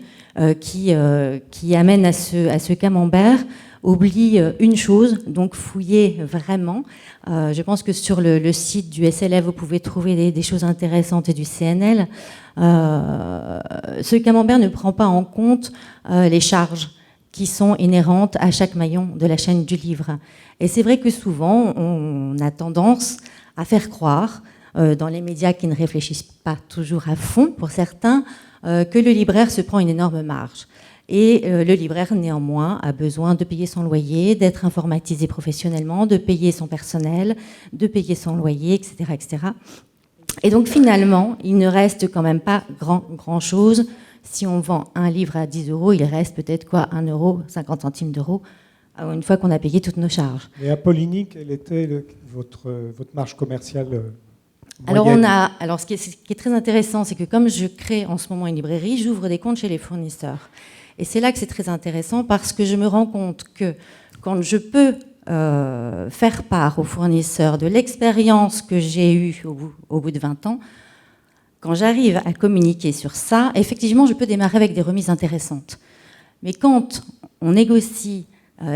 qui amènent à ce camembert oublient une chose, donc fouillez vraiment. Je pense que sur le site du SLF, vous pouvez trouver des choses intéressantes, et du CNL. Ce camembert ne prend pas en compte les charges qui sont inhérentes à chaque maillon de la chaîne du livre. Et c'est vrai que souvent, on a tendance à faire croire, dans les médias qui ne réfléchissent pas toujours à fond, pour certains, que le libraire se prend une énorme marge. Et le libraire, néanmoins, a besoin de payer son loyer, d'être informatisé professionnellement, de payer son personnel, de payer son loyer, etc., etc. Et donc, finalement, il ne reste quand même pas grand-chose. Si on vend un livre à 10 €, il reste peut-être 1 euro, 50 centimes d'euros, une fois qu'on a payé toutes nos charges. Et à Poligny, quelle était votre marge commerciale Alors, moyenne ? alors ce qui est très intéressant, c'est que comme je crée en ce moment une librairie, j'ouvre des comptes chez les fournisseurs. Et c'est là que c'est très intéressant, parce que je me rends compte que quand je peux faire part aux fournisseurs de l'expérience que j'ai eue au bout de 20 ans, quand j'arrive à communiquer sur ça, effectivement, je peux démarrer avec des remises intéressantes. Mais quand on négocie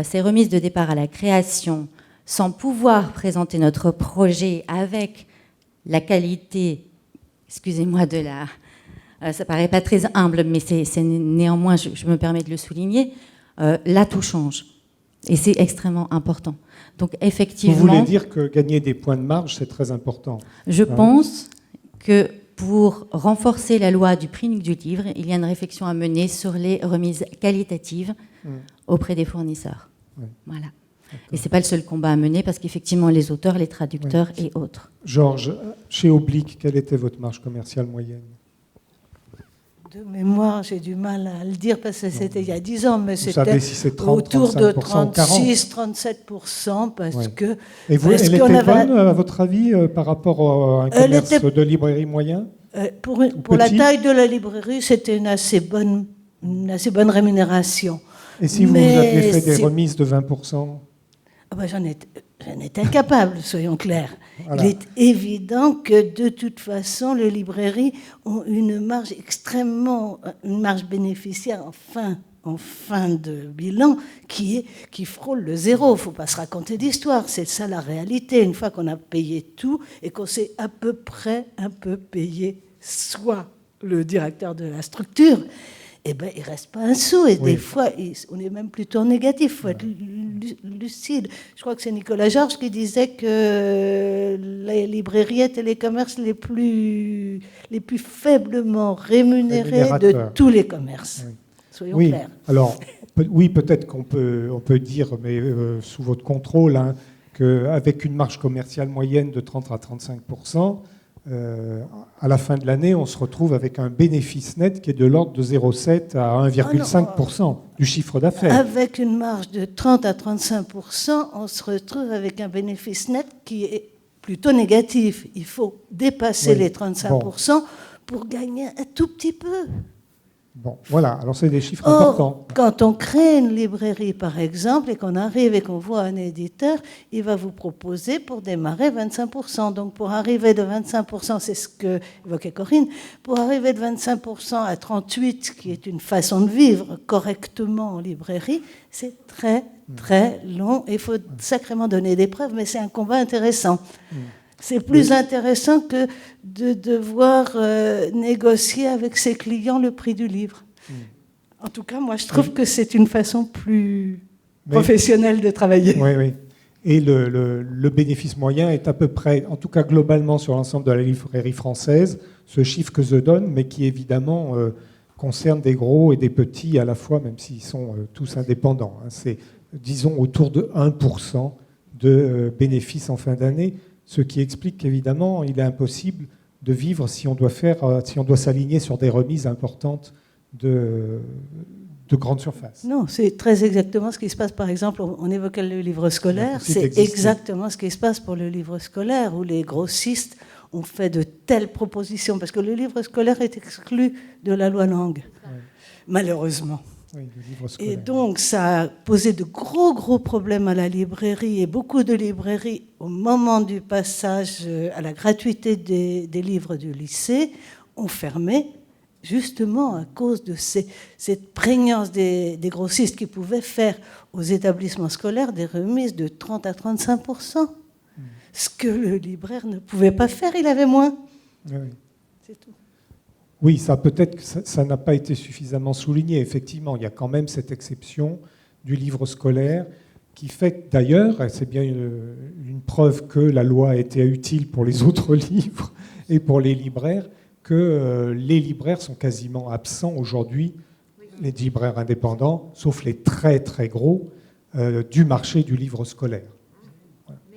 ces remises de départ à la création sans pouvoir présenter notre projet avec la qualité, excusez-moi ça paraît pas très humble, mais c'est néanmoins, je me permets de le souligner, là tout change. Et c'est extrêmement important. Donc effectivement... Vous voulez dire que gagner des points de marge, c'est très important ? Je pense que pour renforcer la loi du prix unique du livre, il y a une réflexion à mener sur les remises qualitatives auprès des fournisseurs. Voilà. Et ce n'est pas le seul combat à mener, parce qu'effectivement, les auteurs, les traducteurs et autres. Georges, chez Oblique, quelle était votre marge commerciale moyenne ? De mémoire, j'ai du mal à le dire, parce que c'était il y a 10 ans, mais Vous c'était savez si c'est 30, autour de 35%, 36-37%, parce que... Et vous, elle était bonne, à votre avis, par rapport à un commerce de librairie moyen ? Pour la taille de la librairie, c'était une assez bonne rémunération. Et si vous aviez fait des remises de 20% ? J'en étais incapable, soyons clairs. Voilà. Il est évident que de toute façon, les librairies ont une marge bénéficiaire en fin de bilan qui frôle le zéro. Il ne faut pas se raconter d'histoire, c'est ça la réalité. Une fois qu'on a payé tout et qu'on s'est à peu près un peu payé, soit le directeur de la structure, il ne reste pas un sou. Et des fois, on est même plutôt négatif. Il faut être lucide. Je crois que c'est Nicolas Georges qui disait que les librairies étaient les commerces les plus faiblement rémunérés de tous les commerces. Oui. Soyons clairs. Alors, peut-être qu'on peut dire, mais sous votre contrôle, qu'avec une marge commerciale moyenne de 30 à 35%, à la fin de l'année, on se retrouve avec un bénéfice net qui est de l'ordre de 0,7 à 1,5% du chiffre d'affaires. Avec une marge de 30 à 35%, on se retrouve avec un bénéfice net qui est plutôt négatif. Il faut dépasser les 35% pour gagner un tout petit peu. Bon, voilà, alors c'est des chiffres Or, importants. quand on crée une librairie, par exemple, et qu'on arrive et qu'on voit un éditeur, il va vous proposer pour démarrer 25%. Donc pour arriver de 25%, c'est ce que évoquait Corinne, pour arriver de 25% à 38%, qui est une façon de vivre correctement en librairie, c'est très, très long. Il faut sacrément donner des preuves, mais c'est un combat intéressant. C'est plus intéressant que de devoir négocier avec ses clients le prix du livre. En tout cas, moi, je trouve que c'est une façon plus professionnelle de travailler. Oui, oui. Et le bénéfice moyen est à peu près, en tout cas globalement sur l'ensemble de la librairie française, ce chiffre que je donne, mais qui évidemment concerne des gros et des petits à la fois, même s'ils sont tous indépendants. C'est, disons, autour de 1% de bénéfices en fin d'année. Ce qui explique qu'évidemment, il est impossible de vivre si on doit s'aligner sur des remises importantes de grande surface. Non, c'est très exactement ce qui se passe, par exemple, on évoquait le livre scolaire, c'est exactement ce qui se passe pour le livre scolaire, où les grossistes ont fait de telles propositions, parce que le livre scolaire est exclu de la loi langue, malheureusement. Oui, le livre scolaire. Et donc, ça a posé de gros problèmes à la librairie, et beaucoup de librairies, au moment du passage à la gratuité des livres du lycée, ont fermé, justement à cause de cette prégnance des grossistes qui pouvaient faire aux établissements scolaires des remises de 30 à 35%. Ce que le libraire ne pouvait pas faire, il avait moins. Oui. C'est tout. Oui, ça peut-être que ça n'a pas été suffisamment souligné. Effectivement, il y a quand même cette exception du livre scolaire qui fait d'ailleurs, c'est bien une preuve que la loi a été utile pour les autres livres et pour les libraires, que les libraires sont quasiment absents aujourd'hui, les libraires indépendants, sauf les très très gros, du marché du livre scolaire.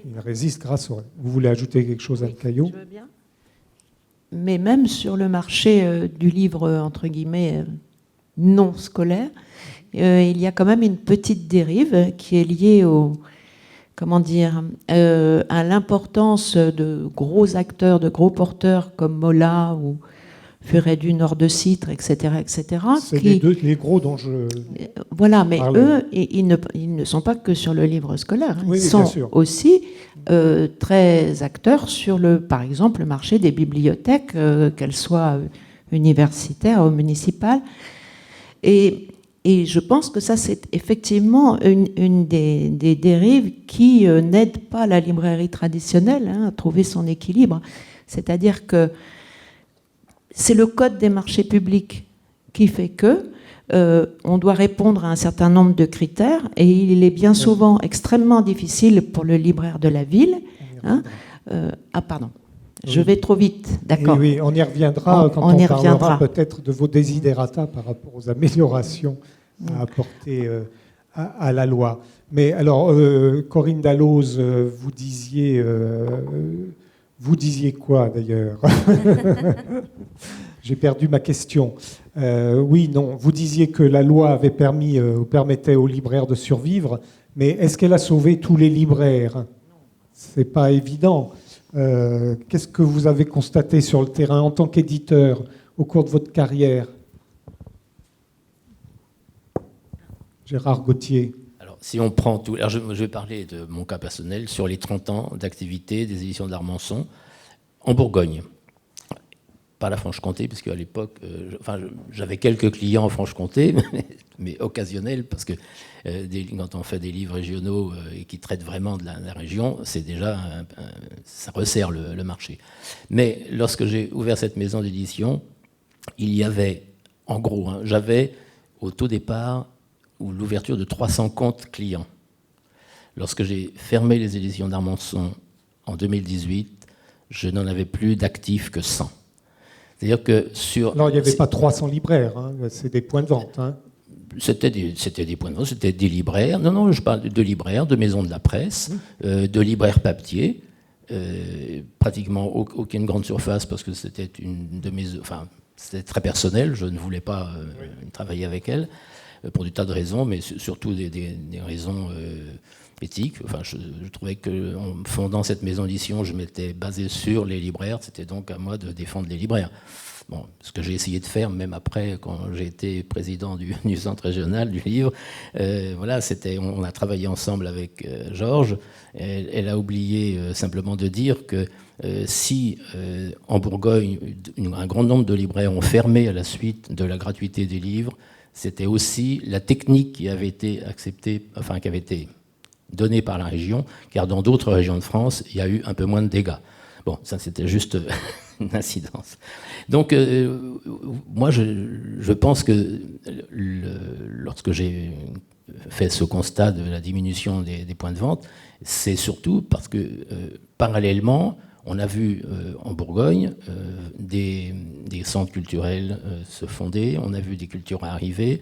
Ils résistent grâce au... Vous voulez ajouter quelque chose, Anne Caillot ? Je veux bien. Mais même sur le marché du livre, entre guillemets, non scolaire, il y a quand même une petite dérive qui est liée à l'importance de gros acteurs, de gros porteurs comme Mola ou Furet du Nord de Citre, etc. etc. C'est les gros dont je... Voilà, mais parle. eux, ils ne sont pas que sur le livre scolaire. Ils Oui, sont bien sûr. aussi très acteurs sur, par exemple, le marché des bibliothèques, qu'elles soient universitaires ou municipales. Et je pense que ça, c'est effectivement une des dérives qui n'aide pas la librairie traditionnelle à trouver son équilibre. C'est-à-dire que c'est le code des marchés publics qui fait que on doit répondre à un certain nombre de critères et il est bien souvent extrêmement difficile pour le libraire de la ville. Pardon. Je vais trop vite, d'accord. Oui, on y reviendra quand on parlera peut-être de vos desiderata par rapport aux améliorations à apporter à la loi. Mais alors, Corinne Dalloz, vous disiez quoi d'ailleurs ? J'ai perdu ma question. Oui, non, vous disiez que la loi avait permettait aux libraires de survivre, mais est-ce qu'elle a sauvé tous les libraires ? C'est pas évident. Qu'est-ce que vous avez constaté sur le terrain en tant qu'éditeur au cours de votre carrière ? Gérard Gauthier. Alors, si on prend tout... Alors, je vais parler de mon cas personnel sur les 30 ans d'activité des éditions de l'Armançon en Bourgogne. Pas la Franche-Comté, puisque à l'époque, j'avais quelques clients en Franche-Comté, mais occasionnels, parce que quand on fait des livres régionaux et qui traitent vraiment de la région, c'est déjà ça resserre le marché. Mais lorsque j'ai ouvert cette maison d'édition, il y avait, en gros, j'avais au tout départ l'ouverture de 300 comptes clients. Lorsque j'ai fermé les éditions d'Armançon en 2018, je n'en avais plus d'actifs que 100. C'est-à-dire que sur... Non, il n'y avait pas 300 libraires, c'est des points de vente. C'était des points de vente, c'était des libraires. Non, je parle de libraires, de maisons de la presse, de libraires papier. Pratiquement aucune grande surface parce que c'était une de mes... Enfin, c'était très personnel, je ne voulais pas travailler avec elle pour des tas de raisons, mais surtout des raisons éthiques. Enfin, je trouvais qu'en fondant cette maison d'édition, je m'étais basé sur les libraires, c'était donc à moi de défendre les libraires. Bon, ce que j'ai essayé de faire, même après, quand j'ai été président du centre régional du livre, voilà, on a travaillé ensemble avec Georges. Elle a oublié simplement de dire que si en Bourgogne, un grand nombre de libraires ont fermé à la suite de la gratuité des livres, c'était aussi la technique qui avait été acceptée, enfin qui avait été donnée par la région, car dans d'autres régions de France, il y a eu un peu moins de dégâts. Bon, ça c'était juste une incidence. Donc, moi, je pense que lorsque j'ai fait ce constat de la diminution des points de vente, c'est surtout parce que, parallèlement, on a vu en Bourgogne des centres culturels se fonder, on a vu des cultures arriver,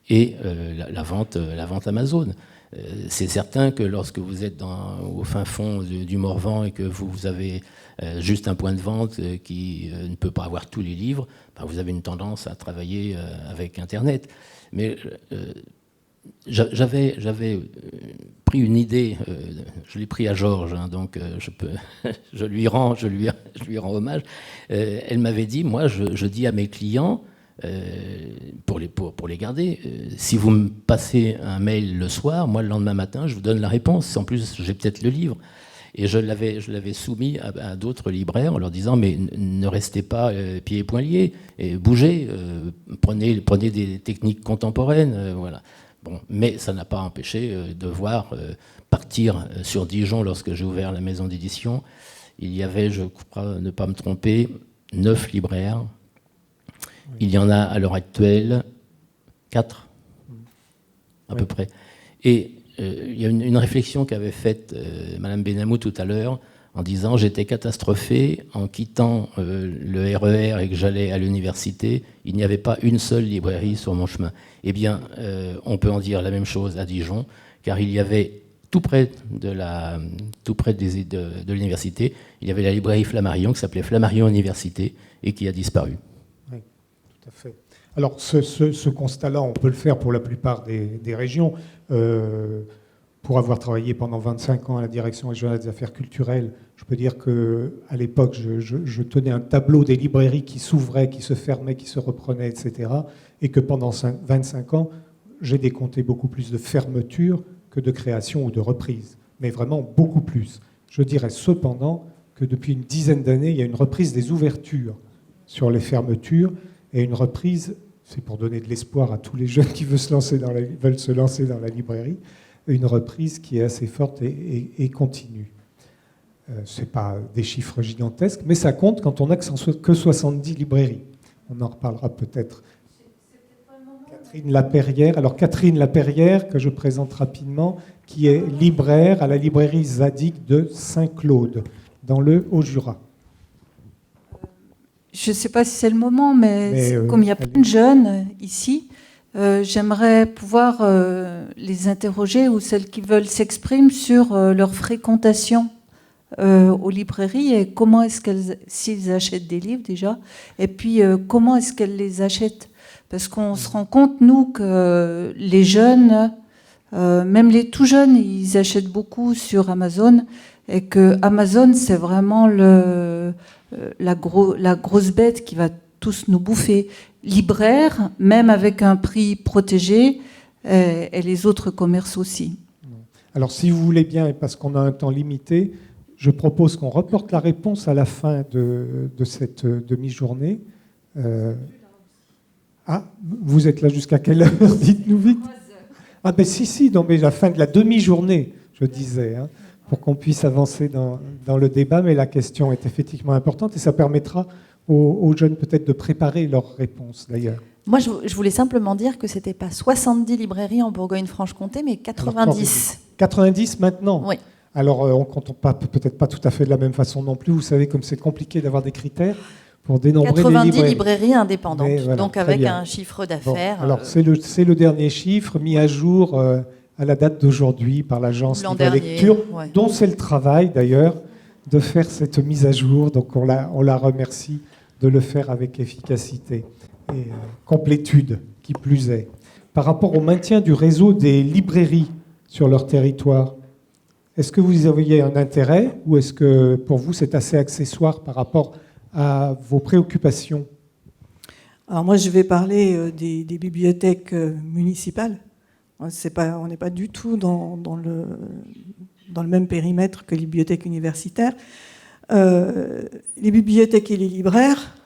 et la vente Amazon. C'est certain que lorsque vous êtes au fin fond du Morvan et que vous avez juste un point de vente qui ne peut pas avoir tous les livres, ben vous avez une tendance à travailler avec Internet. Mais j'avais pris une idée, je l'ai pris à Georges, hein, donc je lui rends hommage. Elle m'avait dit, moi je dis à mes clients, pour les garder, si vous me passez un mail le soir, moi le lendemain matin je vous donne la réponse, en plus j'ai peut-être le livre. Et je l'avais soumis à d'autres libraires en leur disant, mais ne restez pas pieds et poings liés, et bougez, prenez des techniques contemporaines, voilà. Bon, mais ça n'a pas empêché de voir partir sur Dijon, lorsque j'ai ouvert la maison d'édition, il y avait, je crois ne pas me tromper, 9 libraires. Il y en a à l'heure actuelle 4, à peu près. Et il y a une réflexion qu'avait faite Madame Benamou tout à l'heure, en disant « J'étais catastrophée en quittant le RER et que j'allais à l'université, il n'y avait pas une seule librairie sur mon chemin. » Eh bien, on peut en dire la même chose à Dijon, car il y avait tout près de l'université, il y avait la librairie Flammarion qui s'appelait Flammarion Université et qui a disparu. Oui, tout à fait. Alors, ce constat-là, on peut le faire pour la plupart des régions. Pour avoir travaillé pendant 25 ans à la direction régionale des affaires culturelles, je peux dire qu'à l'époque, je tenais un tableau des librairies qui s'ouvraient, qui se fermaient, qui se reprenaient, etc. Et que pendant 25 ans, j'ai décompté beaucoup plus de fermetures que de création ou de reprise. Mais vraiment beaucoup plus. Je dirais cependant que depuis une dizaine d'années, il y a une reprise des ouvertures sur les fermetures et une reprise, c'est pour donner de l'espoir à tous les jeunes qui veulent se lancer dans la librairie, une reprise qui est assez forte et continue. Ce n'est pas des chiffres gigantesques, mais ça compte quand on n'a que 70 librairies. On en reparlera peut-être. Catherine Laperrière. Alors Catherine Laperrière, que je présente rapidement, qui est libraire à la librairie Zadig de Saint-Claude, dans le Haut-Jura. Je ne sais pas si c'est le moment, mais comme il y a plein de jeunes ici, j'aimerais pouvoir les interroger, ou celles qui veulent s'exprimer sur leur fréquentation aux librairies, et comment est-ce qu'elles, s'ils achètent des livres déjà, et puis comment est-ce qu'elles les achètent. Parce qu'on se rend compte, nous, que les jeunes, même les tout jeunes, ils achètent beaucoup sur Amazon, et que Amazon, c'est vraiment la grosse bête qui va tous nous bouffer. Libraire, même avec un prix protégé, et les autres commerces aussi. Alors, si vous voulez bien, et parce qu'on a un temps limité, je propose qu'on reporte la réponse à la fin de cette demi-journée. Ah, vous êtes là jusqu'à quelle heure? Dites-nous vite. Ah ben si, non, mais la fin de la demi-journée, je disais, hein, pour qu'on puisse avancer dans le débat, mais la question est effectivement importante et ça permettra aux jeunes peut-être de préparer leurs réponses d'ailleurs. Moi, je voulais simplement dire que ce n'était pas 70 librairies en Bourgogne-Franche-Comté, mais 90. 90 maintenant? Oui. Alors, on ne compte peut-être pas tout à fait de la même façon non plus. Vous savez, comme c'est compliqué d'avoir des critères pour dénombrer 90 librairies indépendantes, voilà, donc avec un chiffre d'affaires. Bon, alors, c'est le dernier chiffre mis à jour à la date d'aujourd'hui par l'agence Livre Lecture, ouais, dont c'est le travail d'ailleurs de faire cette mise à jour. Donc, on la remercie de le faire avec efficacité et complétude, qui plus est. Par rapport au maintien du réseau des librairies sur leur territoire, est-ce que vous y aviez un intérêt ou est-ce que pour vous c'est assez accessoire par rapport à vos préoccupations Alors moi, je vais parler des bibliothèques municipales. On n'est pas du tout dans le même périmètre que les bibliothèques universitaires. Les bibliothèques et les libraires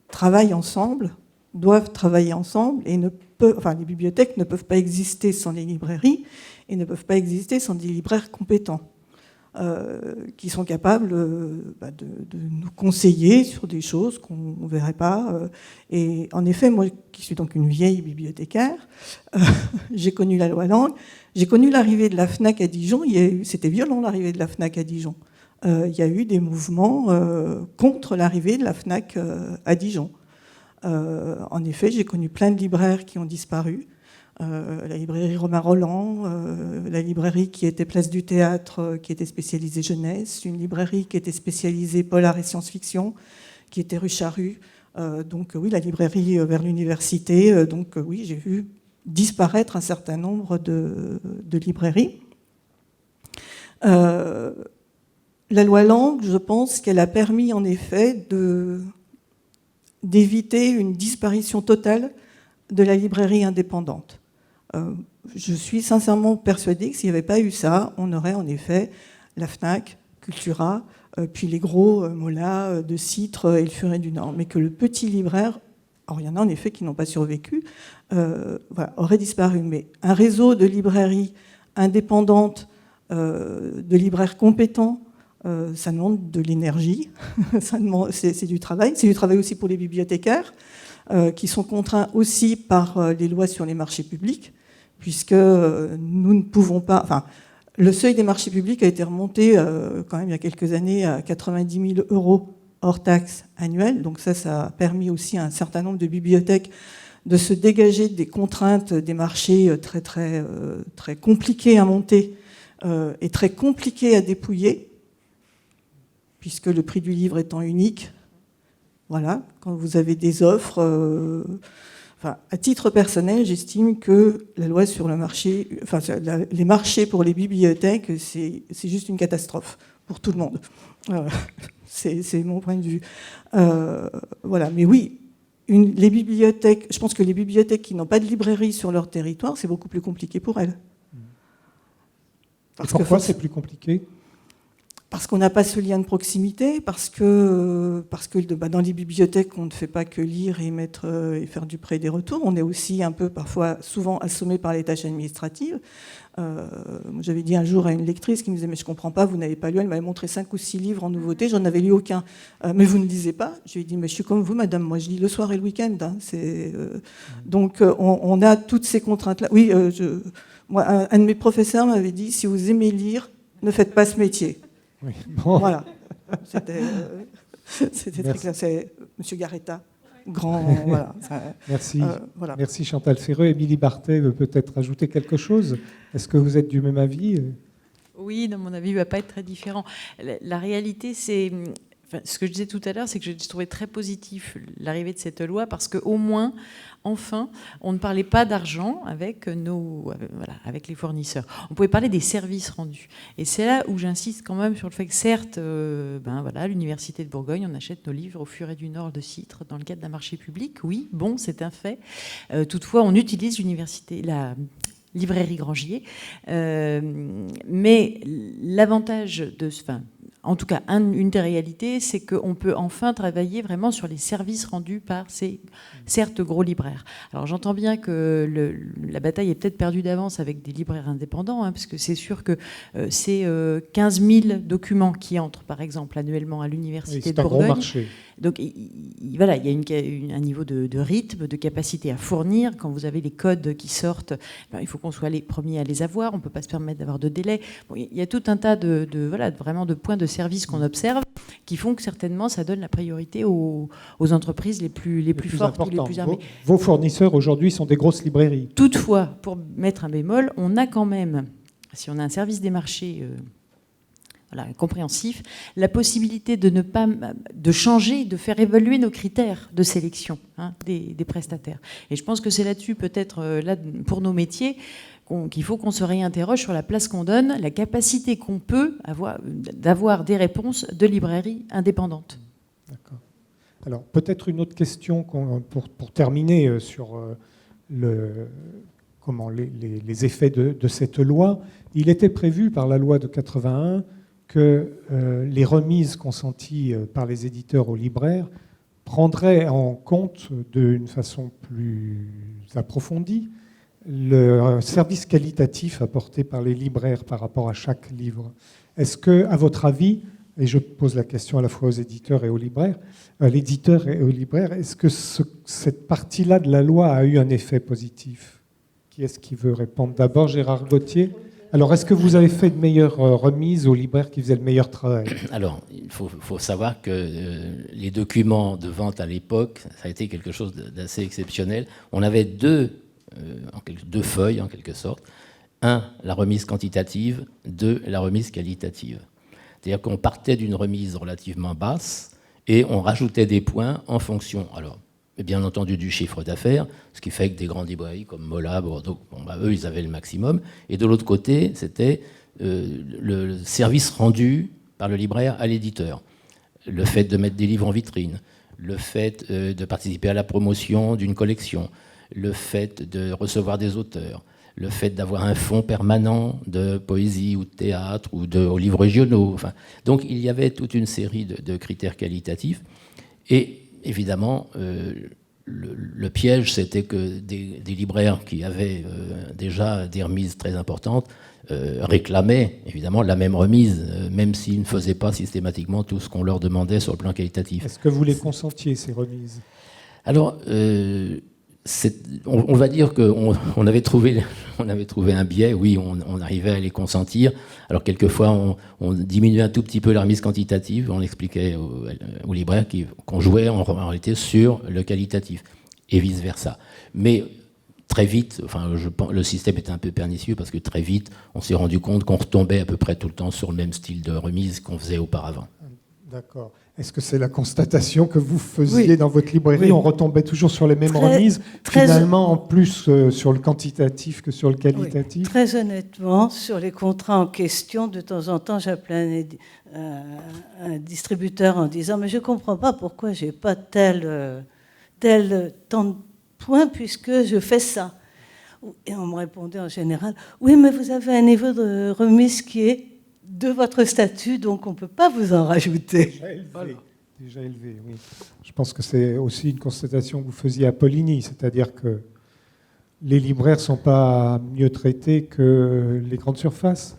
travaillent ensemble, doivent travailler ensemble, et les bibliothèques ne peuvent pas exister sans les librairies et ne peuvent pas exister sans des libraires compétents qui sont capables de nous conseiller sur des choses qu'on ne verrait pas. Et en effet, moi qui suis donc une vieille bibliothécaire, j'ai connu la loi Lang, j'ai connu l'arrivée de la FNAC à Dijon. C'était violent l'arrivée de la FNAC à Dijon. Il y a eu des mouvements contre l'arrivée de la FNAC à Dijon. En effet, j'ai connu plein de libraires qui ont disparu. La librairie Romain Roland, la librairie qui était Place du Théâtre, qui était spécialisée jeunesse, une librairie qui était spécialisée polar et science-fiction, qui était rue Charrue. Donc oui, la librairie vers l'université. Donc oui, j'ai vu disparaître un certain nombre de librairies. La loi Lang, je pense qu'elle a permis en effet d'éviter une disparition totale de la librairie indépendante. Je suis sincèrement persuadée que s'il n'y avait pas eu ça, on aurait en effet la FNAC, Cultura, puis les gros Mola de Citre et le Furet du Nord. Mais que le petit libraire, alors il y en a en effet qui n'ont pas survécu, aurait disparu. Mais un réseau de librairies indépendantes, de libraires compétents, ça demande de l'énergie, c'est du travail. C'est du travail aussi pour les bibliothécaires, qui sont contraints aussi par les lois sur les marchés publics, puisque nous ne pouvons pas... Enfin, le seuil des marchés publics a été remonté quand même il y a quelques années à 90 000 € hors taxes annuelles. Donc ça a permis aussi à un certain nombre de bibliothèques de se dégager des contraintes des marchés très, très, très compliqués à monter et très compliqués à dépouiller, puisque le prix du livre étant unique, voilà, quand vous avez des offres... à titre personnel, j'estime que la loi sur le marché, les marchés pour les bibliothèques, c'est juste une catastrophe pour tout le monde. C'est mon point de vue. Voilà, mais oui, les bibliothèques, je pense que les bibliothèques qui n'ont pas de librairie sur leur territoire, c'est beaucoup plus compliqué pour elles. Pourquoi c'est plus compliqué ? Parce qu'on n'a pas ce lien de proximité, parce que dans les bibliothèques, on ne fait pas que lire et faire du prêt et des retours. On est aussi un peu, parfois, souvent assommé par les tâches administratives. J'avais dit un jour à une lectrice qui me disait « Mais je ne comprends pas, vous n'avez pas lu ?» Elle m'avait montré 5 ou 6 livres en nouveauté, j'en avais lu aucun. « Mais vous ne lisez pas ?» Je lui ai dit « Mais je suis comme vous, madame, moi je lis le soir et le week-end. Hein. » Donc on a toutes ces contraintes-là. Oui, moi, un de mes professeurs m'avait dit « Si vous aimez lire, ne faites pas ce métier. » Oui. Bon. Voilà, c'était très clair. C'est M. Garetta, grand. Voilà, merci. Voilà. Merci Chantal Ferreux. Émilie Barthès veut peut-être ajouter quelque chose. Est-ce que vous êtes du même avis ? Oui, mon avis ne va pas être très différent. La réalité, c'est... ce que je disais tout à l'heure, c'est que je trouvais très positif l'arrivée de cette loi parce qu'au moins, enfin, on ne parlait pas d'argent avec les fournisseurs. On pouvait parler des services rendus. Et c'est là où j'insiste quand même sur le fait que certes, l'Université de Bourgogne, on achète nos livres au Furet du Nord de Citre dans le cadre d'un marché public. Oui, bon, c'est un fait. Toutefois, on utilise la librairie Grangier. Mais l'avantage en tout cas, une des réalités, c'est qu'on peut enfin travailler vraiment sur les services rendus par ces, certes, gros libraires. Alors j'entends bien que la bataille est peut-être perdue d'avance avec des libraires indépendants, parce que c'est sûr que c'est 15 000 documents qui entrent, par exemple, annuellement à l'Université de Bourgogne. C'est un gros marché. Donc il y a un niveau de rythme, de capacité à fournir. Quand vous avez les codes qui sortent, il faut qu'on soit les premiers à les avoir. On ne peut pas se permettre d'avoir de délai. Bon, il y a tout un tas vraiment de points de service qu'on observe qui font que certainement ça donne la priorité aux entreprises les plus fortes et les plus armées. Vos fournisseurs aujourd'hui sont des grosses librairies. Toutefois, pour mettre un bémol, on a quand même, si on a un service des marchés compréhensif, la possibilité de changer, de faire évaluer nos critères de sélection des prestataires. Et je pense que c'est là-dessus, peut-être, pour nos métiers, qu'il faut qu'on se réinterroge sur la place qu'on donne, la capacité qu'on peut avoir d'avoir des réponses de librairies indépendantes. D'accord. Alors, peut-être une autre question pour terminer sur les effets de cette loi. Il était prévu par la loi de 81 que les remises consenties par les éditeurs aux libraires prendraient en compte d'une façon plus approfondie le service qualitatif apporté par les libraires par rapport à chaque livre. Est-ce que, à votre avis, et je pose la question à la fois aux éditeurs et aux libraires, est-ce que cette partie-là de la loi a eu un effet positif? Qui est-ce qui veut répondre? D'abord, Gérard Gauthier. Alors, est-ce que vous avez fait de meilleures remises aux libraires qui faisaient le meilleur travail? Alors, il faut savoir que les documents de vente à l'époque, ça a été quelque chose d'assez exceptionnel. On avait deux feuilles, en quelque sorte. Un, la remise quantitative. Deux, la remise qualitative. C'est-à-dire qu'on partait d'une remise relativement basse et on rajoutait des points en fonction, alors, bien entendu, du chiffre d'affaires, ce qui fait que des grandes librairies comme Mola, Bordeaux, eux, ils avaient le maximum. Et de l'autre côté, c'était le service rendu par le libraire à l'éditeur. Le fait de mettre des livres en vitrine, le fait de participer à la promotion d'une collection, le fait de recevoir des auteurs, le fait d'avoir un fonds permanent de poésie ou de théâtre ou aux livres régionaux. Enfin, donc il y avait toute une série de critères qualitatifs. Et évidemment, le piège, c'était que des libraires qui avaient déjà des remises très importantes réclamaient évidemment la même remise, même s'ils ne faisaient pas systématiquement tout ce qu'on leur demandait sur le plan qualitatif. Est-ce que vous les consentiez, ces remises? Alors, on va dire qu'on avait trouvé un biais, oui, on arrivait à les consentir. Alors quelquefois, on diminuait un tout petit peu la remise quantitative, on expliquait aux libraires qu'on jouait en réalité sur le qualitatif, et vice-versa. Mais très vite, le système était un peu pernicieux, parce que très vite, on s'est rendu compte qu'on retombait à peu près tout le temps sur le même style de remise qu'on faisait auparavant. D'accord. Est-ce que c'est la constatation que vous faisiez dans votre librairie? Oui. On retombait toujours sur les mêmes remises, finalement en plus sur le quantitatif que sur le qualitatif? Oui. Très honnêtement, sur les contrats en question, de temps en temps, j'appelais un distributeur en disant « mais je ne comprends pas pourquoi je n'ai pas tel tant de points puisque je fais ça ». Et on me répondait en général « oui, mais vous avez un niveau de remise qui est de votre statut, donc on ne peut pas vous en rajouter. » Déjà élevé, oui. Je pense que c'est aussi une constatation que vous faisiez à Poligny, c'est-à-dire que les libraires ne sont pas mieux traités que les grandes surfaces.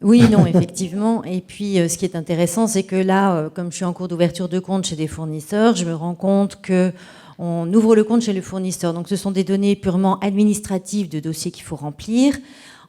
Oui, non, effectivement. Et puis, ce qui est intéressant, c'est que là, comme je suis en cours d'ouverture de compte chez des fournisseurs, je me rends compte qu'on ouvre le compte chez le fournisseur. Donc, ce sont des données purement administratives de dossiers qu'il faut remplir.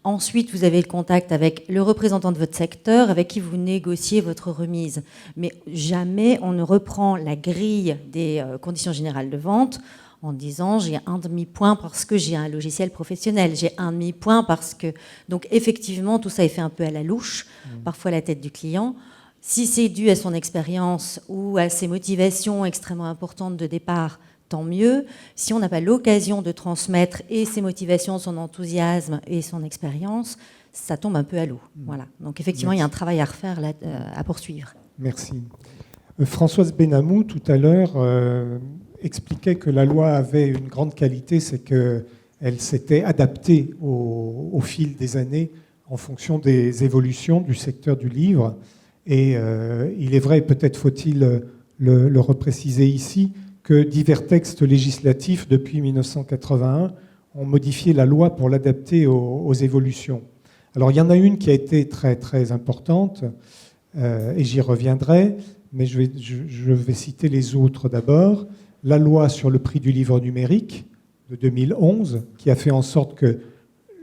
Ensuite, vous avez le contact avec le représentant de votre secteur avec qui vous négociez votre remise. Mais jamais on ne reprend la grille des conditions générales de vente en disant j'ai un demi-point parce que j'ai un logiciel professionnel, j'ai un demi-point parce que... Donc effectivement, tout ça est fait un peu à la louche, parfois à la tête du client. Si c'est dû à son expérience ou à ses motivations extrêmement importantes de départ, tant mieux. Si on n'a pas l'occasion de transmettre et ses motivations, son enthousiasme et son expérience, ça tombe un peu à l'eau. Voilà. Donc effectivement, il y a un travail à refaire, à poursuivre. Merci. Françoise Benamou, tout à l'heure, expliquait que la loi avait une grande qualité, c'est qu'elle s'était adaptée au fil des années en fonction des évolutions du secteur du livre. Et il est vrai, peut-être faut-il le repréciser ici, que divers textes législatifs depuis 1981 ont modifié la loi pour l'adapter aux évolutions. Alors il y en a une qui a été très très importante, et j'y reviendrai, mais je vais citer les autres d'abord. La loi sur le prix du livre numérique de 2011, qui a fait en sorte que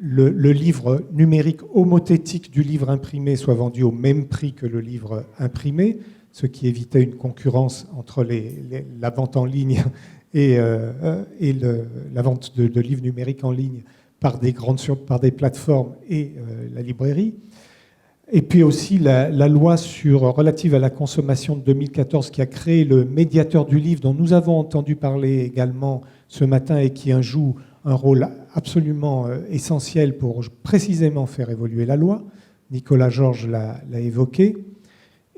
le livre numérique homothétique du livre imprimé soit vendu au même prix que le livre imprimé, ce qui évitait une concurrence entre la vente en ligne et la vente de livres numériques en ligne par des plateformes et la librairie. Et puis aussi la loi relative à la consommation de 2014 qui a créé le médiateur du livre dont nous avons entendu parler également ce matin et qui joue un rôle absolument essentiel pour précisément faire évoluer la loi. Nicolas Georges l'a évoqué.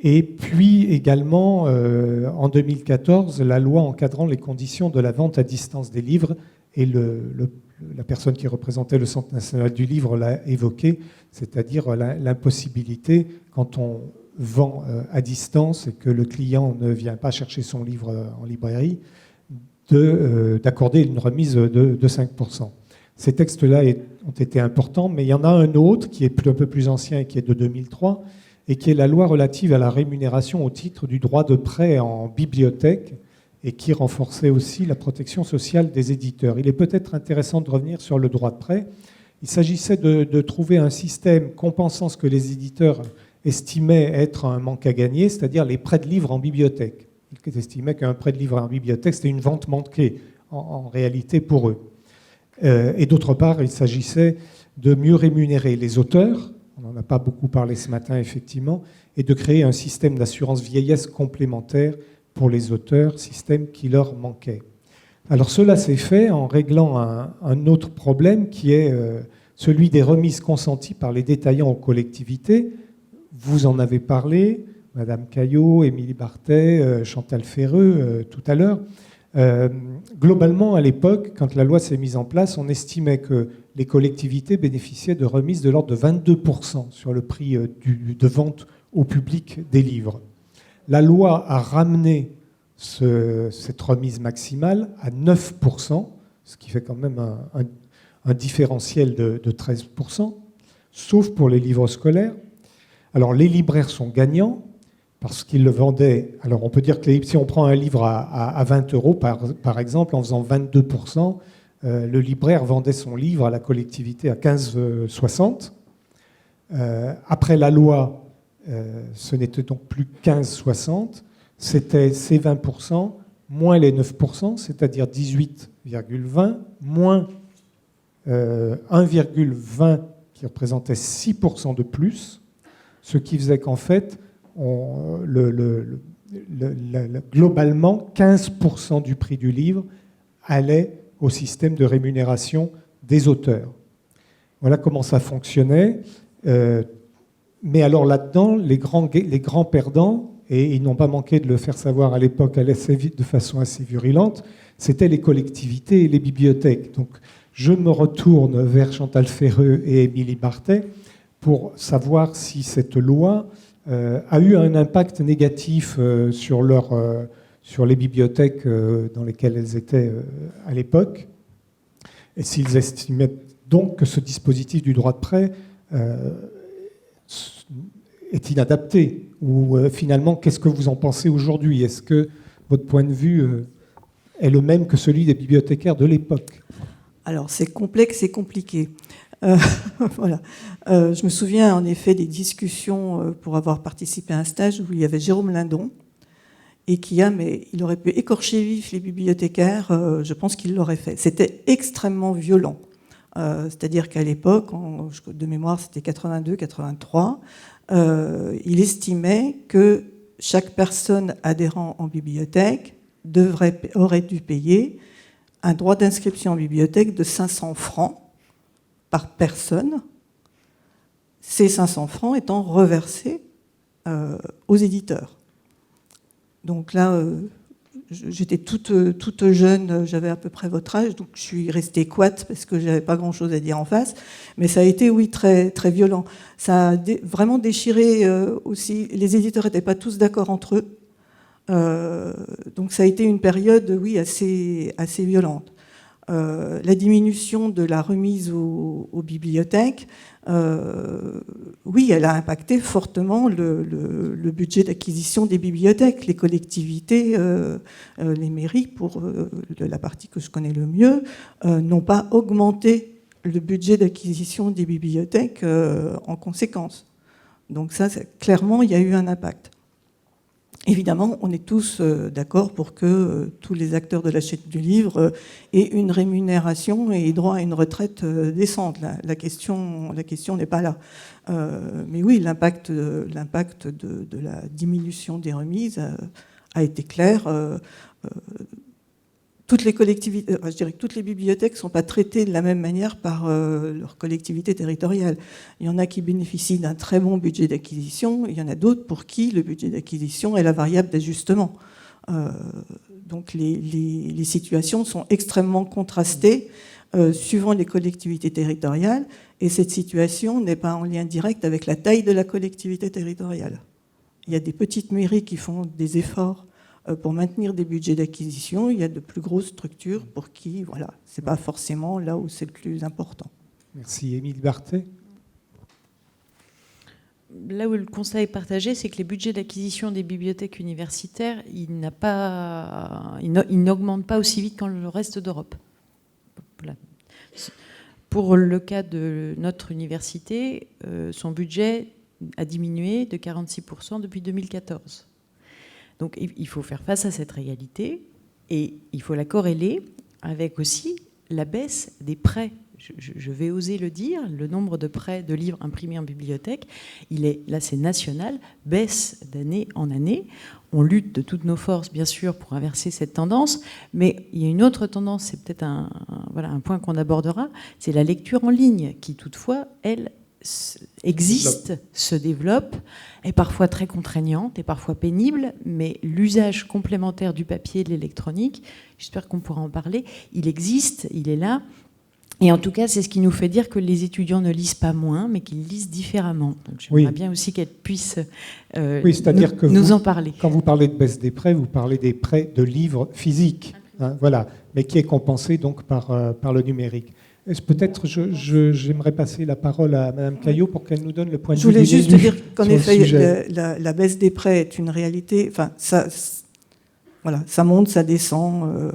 Et puis également, en 2014, la loi encadrant les conditions de la vente à distance des livres, et la personne qui représentait le Centre national du livre l'a évoqué, c'est-à-dire l'impossibilité, quand on vend à distance et que le client ne vient pas chercher son livre en librairie, d'accorder une remise de 5%. Ces textes-là ont été importants, mais il y en a un autre qui est un peu plus ancien et qui est de 2003, et qui est la loi relative à la rémunération au titre du droit de prêt en bibliothèque, et qui renforçait aussi la protection sociale des éditeurs. Il est peut-être intéressant de revenir sur le droit de prêt. Il s'agissait de trouver un système compensant ce que les éditeurs estimaient être un manque à gagner, c'est-à-dire les prêts de livres en bibliothèque. Ils estimaient qu'un prêt de livres en bibliothèque, c'était une vente manquée, en réalité, pour eux. Et d'autre part, il s'agissait de mieux rémunérer les auteurs, on n'en a pas beaucoup parlé ce matin, effectivement, et de créer un système d'assurance vieillesse complémentaire pour les auteurs, système qui leur manquait. Alors cela s'est fait en réglant un autre problème qui est celui des remises consenties par les détaillants aux collectivités. Vous en avez parlé, Madame Caillot, Émilie Barthet, Chantal Ferreux, tout à l'heure. Globalement, à l'époque, quand la loi s'est mise en place, on estimait que les collectivités bénéficiaient de remises de l'ordre de 22% sur le prix de vente au public des livres. La loi a ramené cette remise maximale à 9%, ce qui fait quand même un différentiel de 13%, sauf pour les livres scolaires. Alors les libraires sont gagnants, parce qu'ils le vendaient. Alors on peut dire que si on prend un livre à 20 euros, par exemple, en faisant 22%, le libraire vendait son livre à la collectivité à 15,60. Après la loi, ce n'était donc plus 15,60, c'était ces 20% moins les 9%, c'est-à-dire 18,20, moins 1,20 qui représentait 6% de plus, ce qui faisait qu'en fait, globalement, 15% du prix du livre allait au système de rémunération des auteurs. Voilà comment ça fonctionnait. Mais alors là-dedans, les grands perdants, et ils n'ont pas manqué de le faire savoir à l'époque de façon assez virulente, c'était les collectivités et les bibliothèques. Donc je me retourne vers Chantal Ferreux et Émilie Barthet pour savoir si cette loi a eu un impact négatif sur les bibliothèques dans lesquelles elles étaient à l'époque, et s'ils estimaient donc que ce dispositif du droit de prêt est inadapté, ou finalement, qu'est-ce que vous en pensez aujourd'hui? Est-ce que votre point de vue est le même que celui des bibliothécaires de l'époque? Alors, c'est complexe et compliqué. Voilà. Je me souviens en effet des discussions pour avoir participé à un stage où il y avait Jérôme Lindon et mais il aurait pu écorcher vif les bibliothécaires, je pense qu'il l'aurait fait. C'était extrêmement violent. C'est-à-dire qu'à l'époque, de mémoire c'était 82-83, il estimait que chaque personne adhérant en bibliothèque aurait dû payer un droit d'inscription en bibliothèque de 500 francs par personne, ces 500 francs étant reversés aux éditeurs. Donc là, j'étais toute jeune, j'avais à peu près votre âge, donc je suis restée couate parce que je n'avais pas grand-chose à dire en face. Mais ça a été, oui, très, très violent. Ça a vraiment déchiré aussi. Les éditeurs n'étaient pas tous d'accord entre eux. Donc ça a été une période, oui, assez violente. La diminution de la remise aux bibliothèques, oui, elle a impacté fortement le budget d'acquisition des bibliothèques. Les collectivités, les mairies, pour la partie que je connais le mieux, n'ont pas augmenté le budget d'acquisition des bibliothèques en conséquence. Donc ça, clairement, il y a eu un impact. Évidemment, on est tous d'accord pour que tous les acteurs de la chaîne du livre aient une rémunération et aient droit à une retraite décente. La question n'est pas là. Mais oui, l'impact de la diminution des remises a été clair. toutes les collectivités, je dirais que toutes les bibliothèques ne sont pas traitées de la même manière par leur collectivité territoriale. Il y en a qui bénéficient d'un très bon budget d'acquisition, il y en a d'autres pour qui le budget d'acquisition est la variable d'ajustement. Donc les situations sont extrêmement contrastées suivant les collectivités territoriales, et cette situation n'est pas en lien direct avec la taille de la collectivité territoriale. Il y a des petites mairies qui font des efforts pour maintenir des budgets d'acquisition. Il y a de plus grosses structures pour qui, voilà, ce n'est pas forcément là où c'est le plus important. Merci. Émile Barthé. Là où le constat est partagé, c'est que les budgets d'acquisition des bibliothèques universitaires, ils n'augmentent pas aussi vite qu'en le reste d'Europe. Voilà. Pour le cas de notre université, son budget a diminué de 46% depuis 2014. Donc il faut faire face à cette réalité et il faut la corréler avec aussi la baisse des prêts. Je vais oser le dire, le nombre de prêts de livres imprimés en bibliothèque, là c'est national, baisse d'année en année. On lutte de toutes nos forces, bien sûr, pour inverser cette tendance, mais il y a une autre tendance, c'est peut-être un point qu'on abordera, c'est la lecture en ligne, qui toutefois, elle, existe, se développe, est parfois très contraignante, est parfois pénible, mais l'usage complémentaire du papier et de l'électronique, j'espère qu'on pourra en parler, il existe, il est là. Et en tout cas, c'est ce qui nous fait dire que les étudiants ne lisent pas moins, mais qu'ils lisent différemment. Donc j'aimerais bien aussi qu'elle puisse c'est-à-dire que nous en parler. Quand vous parlez de baisse des prêts, vous parlez des prêts de livres physiques, voilà, mais qui est compensé donc par le numérique. Peut-être j'aimerais passer la parole à Mme Caillot pour qu'elle nous donne le point de vue. Je voulais juste dire qu'en effet, la baisse des prêts est une réalité. Enfin, ça monte, ça descend.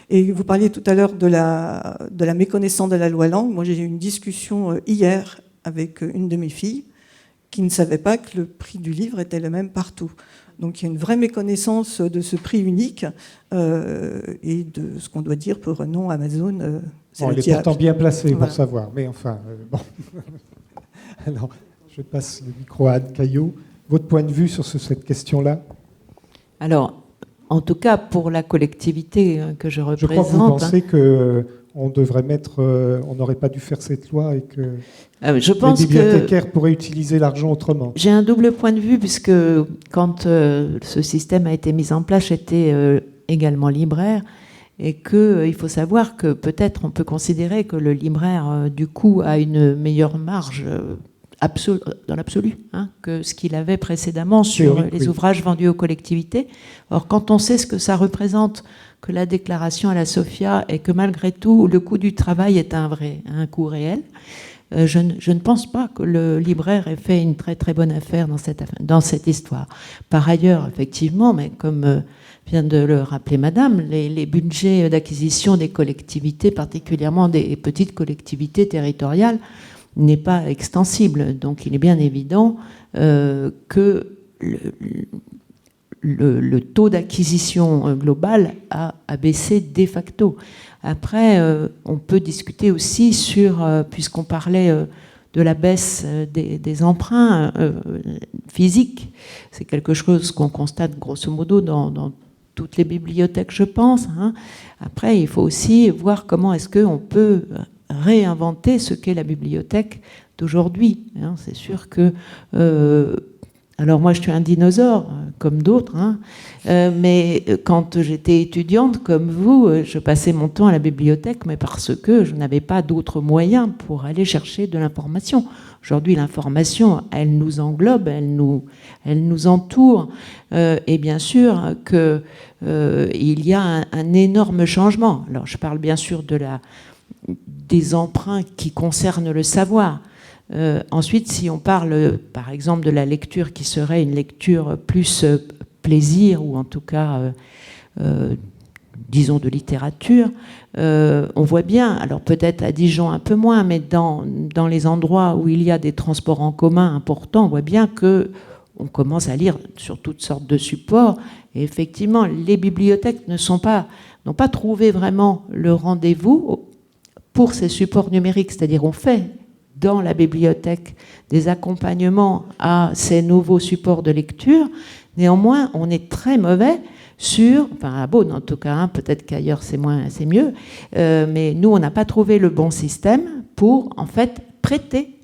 Et vous parliez tout à l'heure de la méconnaissance de la loi Langue. Moi, j'ai eu une discussion hier avec une de mes filles qui ne savait pas que le prix du livre était le même partout. Donc il y a une vraie méconnaissance de ce prix unique et de ce qu'on doit dire pour non Amazon. Elle est pourtant bien placée pour savoir, mais enfin, bon. Alors, je passe le micro à Anne Caillot. Votre point de vue sur cette question-là ? Alors, en tout cas, pour la collectivité que je représente... Je crois que vous pensez qu'on devrait on n'aurait pas dû faire cette loi et que je pense les bibliothécaires pourraient utiliser l'argent autrement. J'ai un double point de vue, puisque quand ce système a été mis en place, j'étais également libraire, et qu'il faut savoir que peut-être on peut considérer que le libraire, du coup, a une meilleure marge dans l'absolu que ce qu'il avait précédemment sur les ouvrages vendus aux collectivités. Or, quand on sait ce que ça représente, que la déclaration à la Sophia, et que malgré tout, le coût du travail est un coût réel, je ne pense pas que le libraire ait fait une très très bonne affaire dans cette histoire. Par ailleurs, effectivement, mais comme vient de le rappeler Madame, les budgets d'acquisition des collectivités, particulièrement des petites collectivités territoriales, n'est pas extensible. Donc il est bien évident que le taux d'acquisition global a baissé de facto. Après, on peut discuter aussi sur, puisqu'on parlait de la baisse des emprunts physiques, c'est quelque chose qu'on constate grosso modo dans toutes les bibliothèques, je pense. Après, il faut aussi voir comment est-ce qu'on peut réinventer ce qu'est la bibliothèque d'aujourd'hui. C'est sûr que... alors moi, je suis un dinosaure, comme d'autres, mais quand j'étais étudiante, comme vous, je passais mon temps à la bibliothèque, mais parce que je n'avais pas d'autres moyens pour aller chercher de l'information. Aujourd'hui, l'information, elle nous englobe, elle nous entoure, et bien sûr qu'il y a un énorme changement. Alors, je parle bien sûr des emprunts qui concernent le savoir. Ensuite, si on parle, par exemple, de la lecture qui serait une lecture plus plaisir, ou en tout cas, disons, de littérature, on voit bien, alors peut-être à Dijon un peu moins, mais dans les endroits où il y a des transports en commun importants, on voit bien qu'on commence à lire sur toutes sortes de supports. Et effectivement, les bibliothèques n'ont pas trouvé vraiment le rendez-vous pour ces supports numériques, c'est-à-dire on fait dans la bibliothèque des accompagnements à ces nouveaux supports de lecture. Néanmoins, on est très mauvais à Beaune en tout cas, hein, peut-être qu'ailleurs c'est mieux, mais nous, on n'a pas trouvé le bon système pour, en fait, prêter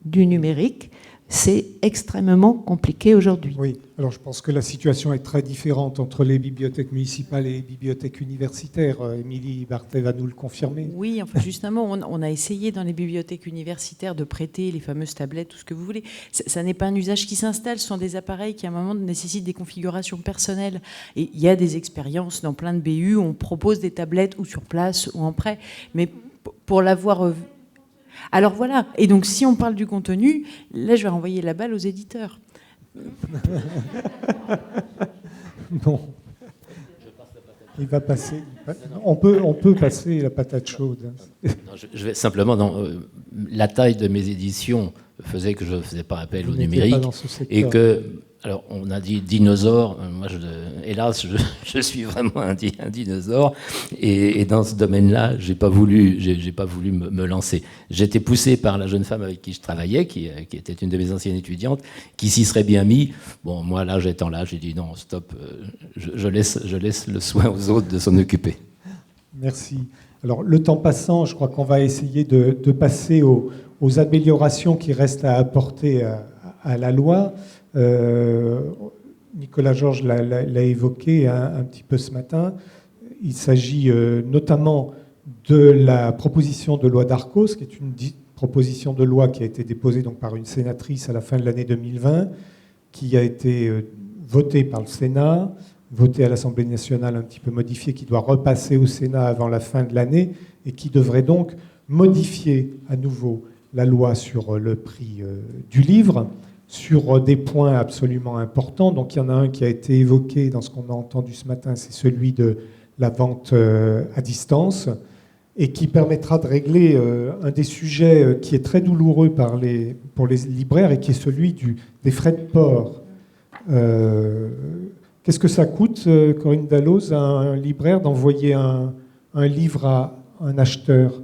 du numérique. C'est extrêmement compliqué aujourd'hui. Oui, alors je pense que la situation est très différente entre les bibliothèques municipales et les bibliothèques universitaires. Émilie Barthès va nous le confirmer. Oui, enfin justement, on a essayé dans les bibliothèques universitaires de prêter les fameuses tablettes, tout ce que vous voulez. Ça n'est pas un usage qui s'installe, ce sont des appareils qui à un moment nécessitent des configurations personnelles. Et il y a des expériences dans plein de BU où on propose des tablettes ou sur place ou en prêt. Mais pour l'avoir... Alors voilà, et donc si on parle du contenu, là je vais renvoyer la balle aux éditeurs. Non. Il va passer. On peut passer la patate chaude. Non, je vais simplement, la taille de mes éditions faisait que je ne faisais pas appel au numérique et que, alors on a dit dinosaure, moi hélas je suis vraiment un dinosaure et dans ce domaine-là j'ai pas voulu me lancer. J'étais poussé par la jeune femme avec qui je travaillais, qui était une de mes anciennes étudiantes, qui s'y serait bien mis. Bon, moi là j'étant là, j'ai dit non, stop, je laisse le soin aux autres de s'en occuper. Merci. Alors le temps passant, je crois qu'on va essayer de passer aux améliorations qui restent à apporter à la loi. Nicolas Georges l'a évoqué un petit peu ce matin. Il s'agit notamment de la proposition de loi Darcos, qui est une proposition de loi qui a été déposée donc par une sénatrice à la fin de l'année 2020, qui a été votée par le Sénat, votée à l'Assemblée nationale un petit peu modifiée, qui doit repasser au Sénat avant la fin de l'année et qui devrait donc modifier à nouveau la loi sur le prix du livre, sur des points absolument importants. Donc il y en a un qui a été évoqué dans ce qu'on a entendu ce matin, c'est celui de la vente à distance, et qui permettra de régler un des sujets qui est très douloureux pour les libraires, et qui est celui des frais de port. Qu'est-ce que ça coûte, Corinne Dalloz, à un libraire d'envoyer un livre à un acheteur?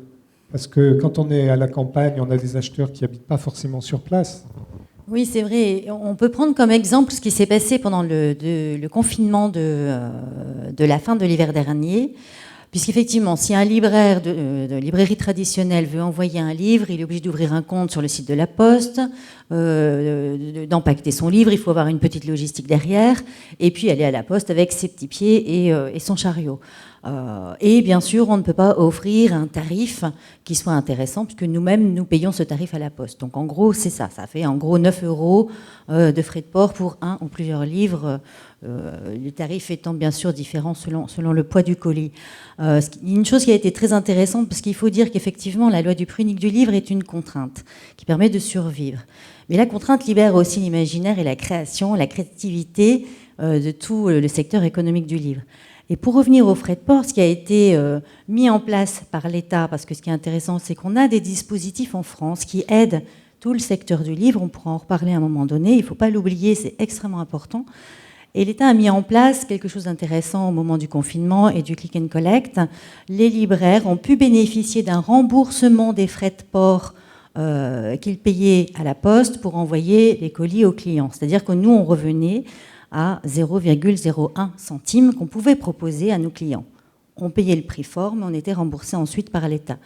Parce que quand on est à la campagne, on a des acheteurs qui n'habitent pas forcément sur place. Oui, c'est vrai. On peut prendre comme exemple ce qui s'est passé pendant le confinement de la fin de l'hiver dernier. Puisqu'effectivement, si un libraire de librairie traditionnelle veut envoyer un livre, il est obligé d'ouvrir un compte sur le site de la Poste, d'empaqueter son livre, il faut avoir une petite logistique derrière, et puis aller à la Poste avec ses petits pieds et son chariot. Et bien sûr, on ne peut pas offrir un tarif qui soit intéressant, puisque nous-mêmes, nous payons ce tarif à la Poste. Donc en gros, c'est ça. Ça fait en gros 9 € de frais de port pour un ou plusieurs livres, les tarifs étant bien sûr différents selon le poids du colis. Une chose qui a été très intéressante, parce qu'il faut dire qu'effectivement, la loi du prix unique du livre est une contrainte qui permet de survivre. Mais la contrainte libère aussi l'imaginaire et la création, la créativité de tout le secteur économique du livre. Et pour revenir aux frais de port, ce qui a été mis en place par l'État, parce que ce qui est intéressant, c'est qu'on a des dispositifs en France qui aident tout le secteur du livre. On pourra en reparler à un moment donné. Il ne faut pas l'oublier, c'est extrêmement important. Et l'État a mis en place quelque chose d'intéressant au moment du confinement et du click and collect. Les libraires ont pu bénéficier d'un remboursement des frais de port qu'ils payaient à la Poste pour envoyer les colis aux clients. C'est-à-dire que nous, on revenait à 0,01 centime qu'on pouvait proposer à nos clients. On payait le prix fort, mais on était remboursé ensuite par l'État.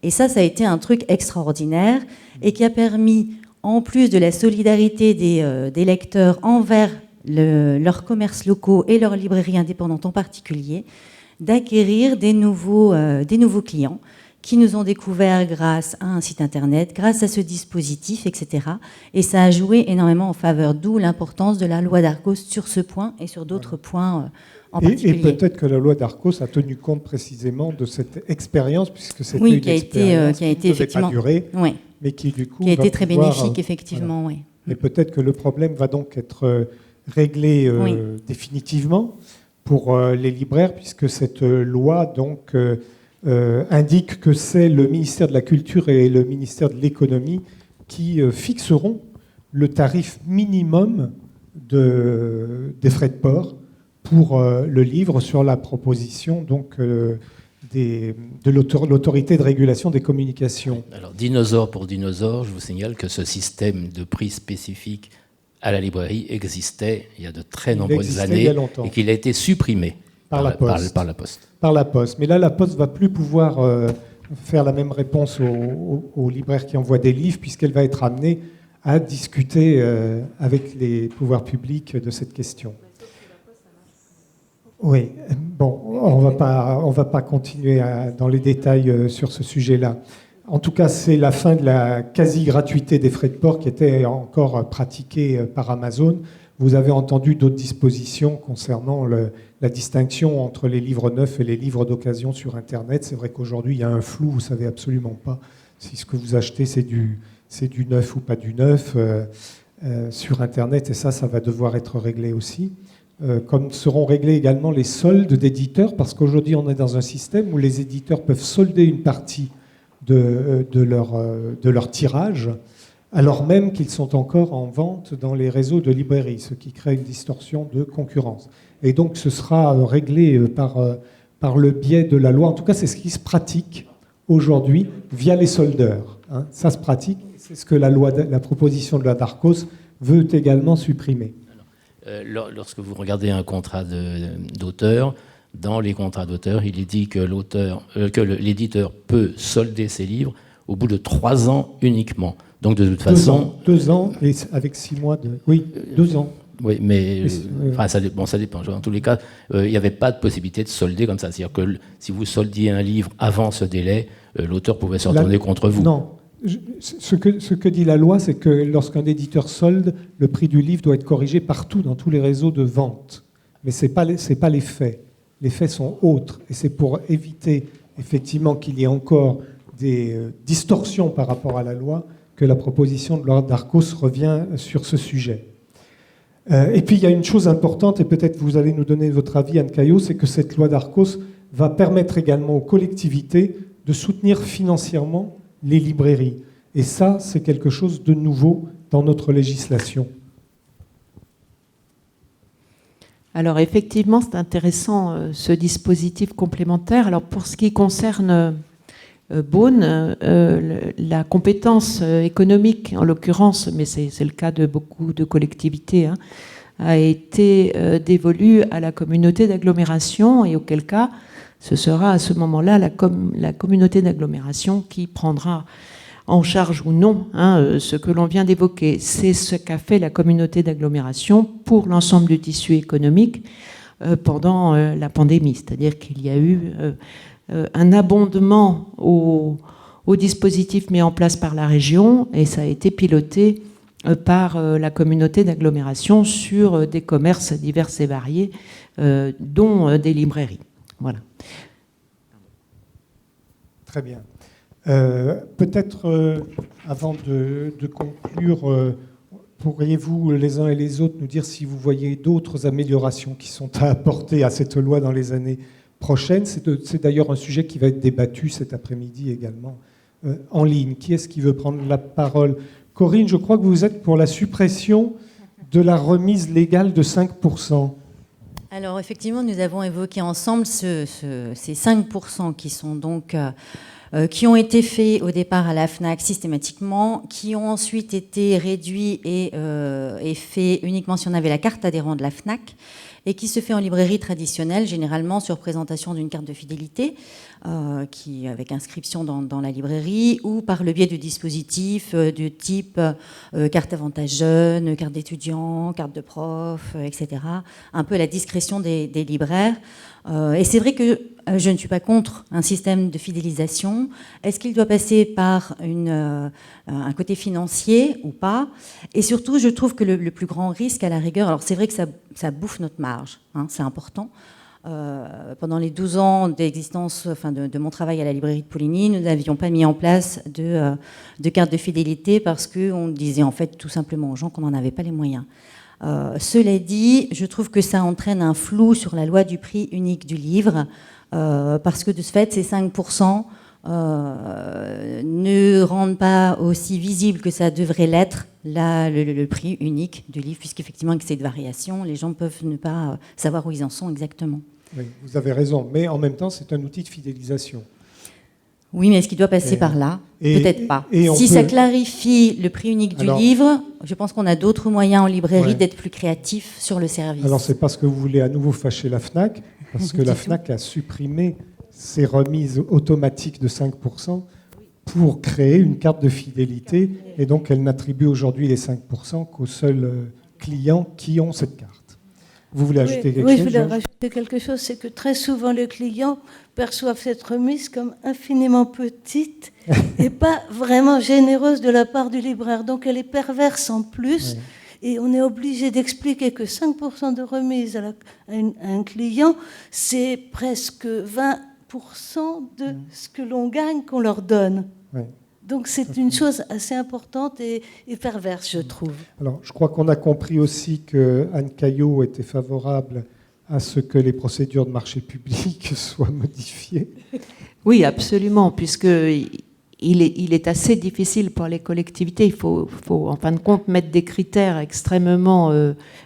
Et ça a été un truc extraordinaire et qui a permis, en plus de la solidarité des lecteurs envers leurs commerces locaux et leurs librairies indépendantes en particulier, d'acquérir des nouveaux clients qui nous ont découvert grâce à un site internet, grâce à ce dispositif, etc. Et ça a joué énormément en faveur, d'où l'importance de la loi Darcos sur ce point et sur d'autres points en particulier. Et peut-être que la loi Darcos a tenu compte précisément de cette expérience, puisque c'était une expérience qui ne devait pas durer, mais qui du coup qui a été très bénéfique, effectivement. Voilà. Oui. Et peut-être que le problème va donc être réglé définitivement pour les libraires, puisque cette loi donc indique que c'est le ministère de la Culture et le ministère de l'Économie qui fixeront le tarif minimum des frais de port pour le livre sur la proposition donc, de l'autorité de régulation des communications. Alors, dinosaure pour dinosaure, je vous signale que ce système de prix spécifique à la librairie existait il y a de très nombreuses années et qu'il a été supprimé par la Poste. Par la Poste. Mais là, la Poste ne va plus pouvoir faire la même réponse aux libraires qui envoient des livres, puisqu'elle va être amenée à discuter avec les pouvoirs publics de cette question. Oui, bon, on va pas continuer dans les détails sur ce sujet-là. En tout cas, c'est la fin de la quasi-gratuité des frais de port qui était encore pratiquée par Amazon. Vous avez entendu d'autres dispositions concernant la distinction entre les livres neufs et les livres d'occasion sur Internet. C'est vrai qu'aujourd'hui, il y a un flou, vous ne savez absolument pas si ce que vous achetez, c'est du neuf ou pas du neuf sur Internet, et ça va devoir être réglé aussi. Comme seront réglés également les soldes d'éditeurs, parce qu'aujourd'hui, on est dans un système où les éditeurs peuvent solder une partie de leur tirage, alors même qu'ils sont encore en vente dans les réseaux de librairies, ce qui crée une distorsion de concurrence. Et donc ce sera réglé par le biais de la loi. En tout cas, c'est ce qui se pratique aujourd'hui via les soldeurs. Hein. Ça se pratique, c'est ce que la proposition de la Darcos veut également supprimer. Lorsque vous regardez un contrat d'auteur, dans les contrats d'auteur, il est dit que l'éditeur peut solder ses livres au bout de 3 ans uniquement. Donc de toute façon... 2 ans et avec 6 mois de... Oui, 2 ans. Oui, mais enfin, ça dépend. En tous les cas, il n'y avait pas de possibilité de solder comme ça. C'est-à-dire que si vous soldiez un livre avant ce délai, l'auteur pouvait se retourner contre vous. Non. Ce que dit la loi, c'est que lorsqu'un éditeur solde, le prix du livre doit être corrigé partout, dans tous les réseaux de vente. Mais ce n'est pas les faits. Les faits sont autres. Et c'est pour éviter effectivement qu'il y ait encore des distorsions par rapport à la loi que la proposition de loi Darcos revient sur ce sujet. Et puis il y a une chose importante, et peut-être vous allez nous donner votre avis, Anne Caillot, c'est que cette loi Darcos va permettre également aux collectivités de soutenir financièrement les librairies. Et ça, c'est quelque chose de nouveau dans notre législation. Alors effectivement, c'est intéressant ce dispositif complémentaire. Alors pour ce qui concerne Beaune, la compétence économique, en l'occurrence, mais c'est le cas de beaucoup de collectivités, hein, a été dévolue à la communauté d'agglomération, et auquel cas, ce sera à ce moment-là la communauté d'agglomération qui prendra en charge ou non ce que l'on vient d'évoquer. C'est ce qu'a fait la communauté d'agglomération pour l'ensemble du tissu économique pendant la pandémie. C'est-à-dire qu'il y a eu un abondement au dispositif mis en place par la région, et ça a été piloté par la communauté d'agglomération sur des commerces divers et variés, dont des librairies. Voilà. Très bien. Peut-être, avant de conclure, pourriez-vous, les uns et les autres, nous dire si vous voyez d'autres améliorations qui sont à apporter à cette loi dans les années prochaines. C'est d'ailleurs un sujet qui va être débattu cet après-midi également en ligne. Qui est-ce qui veut prendre la parole ? Corinne, je crois que vous êtes pour la suppression de la remise légale de 5%. Alors effectivement, nous avons évoqué ensemble ces 5% qui sont donc... qui ont été faits au départ à la FNAC systématiquement, qui ont ensuite été réduits et faits uniquement si on avait la carte adhérent de la FNAC, et qui se fait en librairie traditionnelle, généralement sur présentation d'une carte de fidélité, avec inscription dans la librairie, ou par le biais de dispositifs de type carte avantage jeune, carte d'étudiant, carte de prof, etc. Un peu à la discrétion des libraires. Et c'est vrai que je ne suis pas contre un système de fidélisation. Est-ce qu'il doit passer par un côté financier ou pas ? Et surtout, je trouve que le plus grand risque, à la rigueur, alors c'est vrai que ça bouffe notre marge, hein, c'est important. Pendant les 12 ans d'existence, enfin de mon travail à la librairie de Poligny, nous n'avions pas mis en place de carte de fidélité parce qu'on disait en fait tout simplement aux gens qu'on n'en avait pas les moyens. Cela dit, je trouve que ça entraîne un flou sur la loi du prix unique du livre, parce que de ce fait, ces 5% ne rendent pas aussi visible que ça devrait l'être le prix unique du livre, puisqu'effectivement, avec cette variation, les gens peuvent ne pas savoir où ils en sont exactement. Oui, vous avez raison, mais en même temps, c'est un outil de fidélisation. Oui, mais est-ce qu'il doit passer par là ? Peut-être pas. Si ça clarifie le prix unique du livre, Je pense qu'on a d'autres moyens en librairie Ouais. d'être plus créatifs sur le service. Alors, c'est parce que vous voulez à nouveau fâcher la FNAC, parce que la FNAC a supprimé ses remises automatiques de 5% pour créer une carte de fidélité, et donc elle n'attribue aujourd'hui les 5% qu'aux seuls clients qui ont cette carte. Vous voulez ajouter quelque oui, chose? je voulais Georges rajouter quelque chose, c'est que très souvent les clients perçoivent cette remise comme infiniment petite et pas vraiment généreuse de la part du libraire. Donc elle est perverse en plus. Ouais. Et on est obligé d'expliquer que 5% de remise à un client, c'est presque 20% de ce que l'on gagne qu'on leur donne. Ouais. Donc c'est une chose assez importante et perverse, je trouve. Alors, je crois qu'on a compris aussi que Anne Caillot était favorable à ce que les procédures de marché public soient modifiées. Oui, absolument, puisque il est assez difficile pour les collectivités. Il faut en fin de compte mettre des critères extrêmement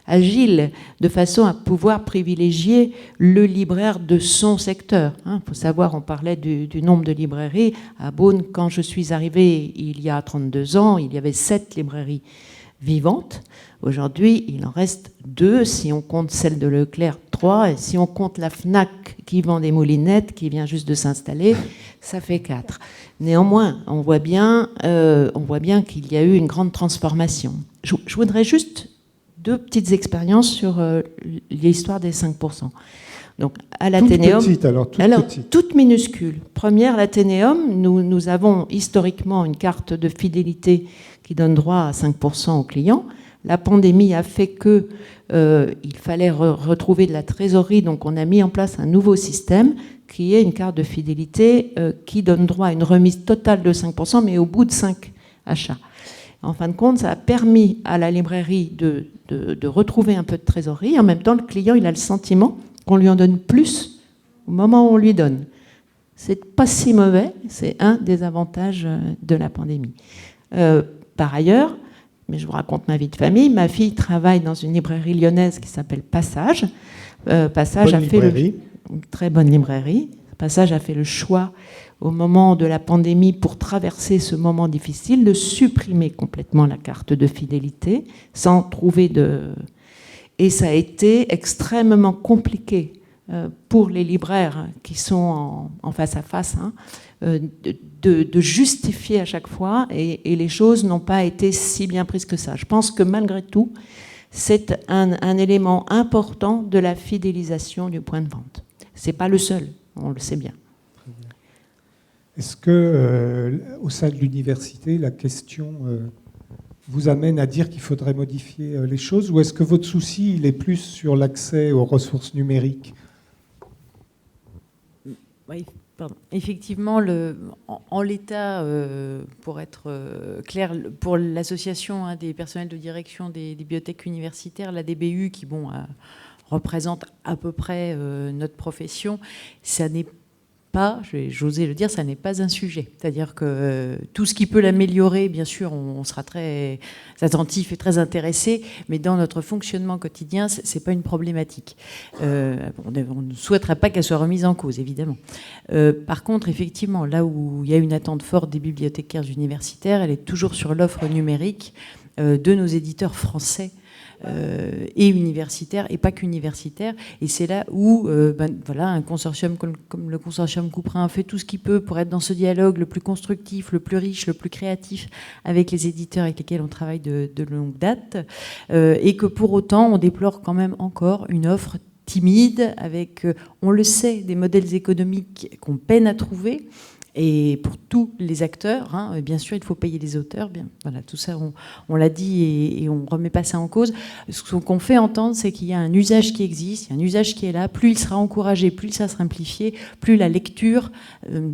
agiles de façon à pouvoir privilégier le libraire de son secteur. Il faut savoir, on parlait du nombre de librairies. À Beaune, quand je suis arrivée il y a 32 ans, il y avait 7 librairies vivantes. Aujourd'hui, il en reste 2, si on compte celle de Leclerc, 3, et si on compte la FNAC qui vend des moulinettes, qui vient juste de s'installer, ça fait 4. Néanmoins, on voit bien qu'il y a eu une grande transformation. Je voudrais juste 2 petites expériences sur l'histoire des 5%. Donc, à l'Athénéum, toute minuscule. Première, l'Athénéum, nous avons historiquement une carte de fidélité qui donne droit à 5% aux clients. La pandémie a fait que il fallait retrouver de la trésorerie, donc on a mis en place un nouveau système qui est une carte de fidélité qui donne droit à une remise totale de 5%, mais au bout de 5 achats. En fin de compte, ça a permis à la librairie de retrouver un peu de trésorerie. En même temps, le client, il a le sentiment qu'on lui en donne plus au moment où on lui donne. C'est pas si mauvais, c'est un des avantages de la pandémie. Par ailleurs, mais je vous raconte ma vie de famille, ma fille travaille dans une librairie lyonnaise qui s'appelle Passage. Passage a fait une très bonne librairie. Passage a fait le choix au moment de la pandémie, pour traverser ce moment difficile, de supprimer complètement la carte de fidélité sans trouver de... Et ça a été extrêmement compliqué pour les libraires qui sont en face à face, de justifier à chaque fois, et les choses n'ont pas été si bien prises que ça. Je pense que malgré tout, c'est un élément important de la fidélisation du point de vente. C'est pas le seul, on le sait bien. Est-ce que, au sein de l'université, la question vous amène à dire qu'il faudrait modifier les choses, ou est-ce que votre souci il est plus sur l'accès aux ressources numériques? Oui, pardon. Effectivement, en l'état, pour être clair, pour l'association des personnels de direction des bibliothèques universitaires, la DBU, qui représente à peu près notre profession, ça n'est pas, j'osais le dire, ça n'est pas un sujet. C'est-à-dire que tout ce qui peut l'améliorer, bien sûr, on sera très attentif et très intéressé, mais dans notre fonctionnement quotidien, c'est pas une problématique. On ne souhaiterait pas qu'elle soit remise en cause, évidemment. Par contre, effectivement, là où il y a une attente forte des bibliothécaires universitaires, elle est toujours sur l'offre numérique de nos éditeurs français et universitaires, et pas qu'universitaires. Et c'est là où voilà, un consortium comme le consortium Couperin fait tout ce qu'il peut pour être dans ce dialogue le plus constructif, le plus riche, le plus créatif avec les éditeurs avec lesquels on travaille de longue date, et que pour autant on déplore quand même encore une offre timide avec, on le sait, des modèles économiques qu'on peine à trouver. Et pour tous les acteurs, bien sûr, il faut payer les auteurs. Bien, voilà, tout ça, on l'a dit et on ne remet pas ça en cause. Ce qu'on fait entendre, c'est qu'il y a un usage qui existe, il y a un usage qui est là. Plus il sera encouragé, plus il sera simplifié, plus la lecture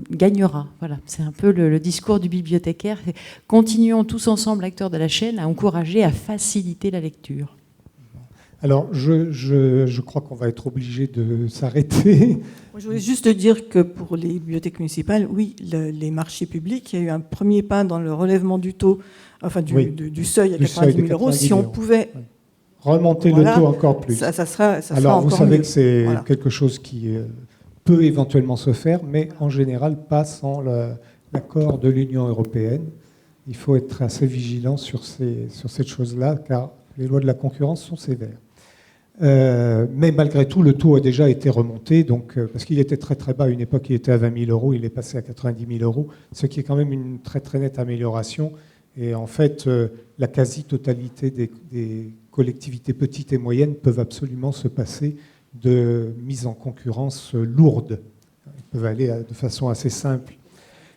gagnera. Voilà, c'est un peu le discours du bibliothécaire. Continuons tous ensemble, acteurs de la chaîne, à encourager, à faciliter la lecture. Alors, je crois qu'on va être obligé de s'arrêter. Je voulais juste dire que pour les bibliothèques municipales, oui, les marchés publics, il y a eu un premier pas dans le relèvement du taux, enfin du seuil à 90 000 euros. Si on pouvait remonter le taux encore plus. Ça sera alors, vous savez mieux. que c'est quelque chose qui peut éventuellement se faire, mais en général pas sans l'accord de l'Union européenne. il faut être assez vigilant sur cette chose-là, car les lois de la concurrence sont sévères. Mais malgré tout, le taux a déjà été remonté, donc, parce qu'il était très très bas. À une époque, il était à 20 000 euros, il est passé à 90 000 euros, ce qui est quand même une très très nette amélioration. Et en fait, la quasi-totalité des collectivités petites et moyennes peuvent absolument se passer de mise en concurrence lourde. Ils peuvent aller de façon assez simple.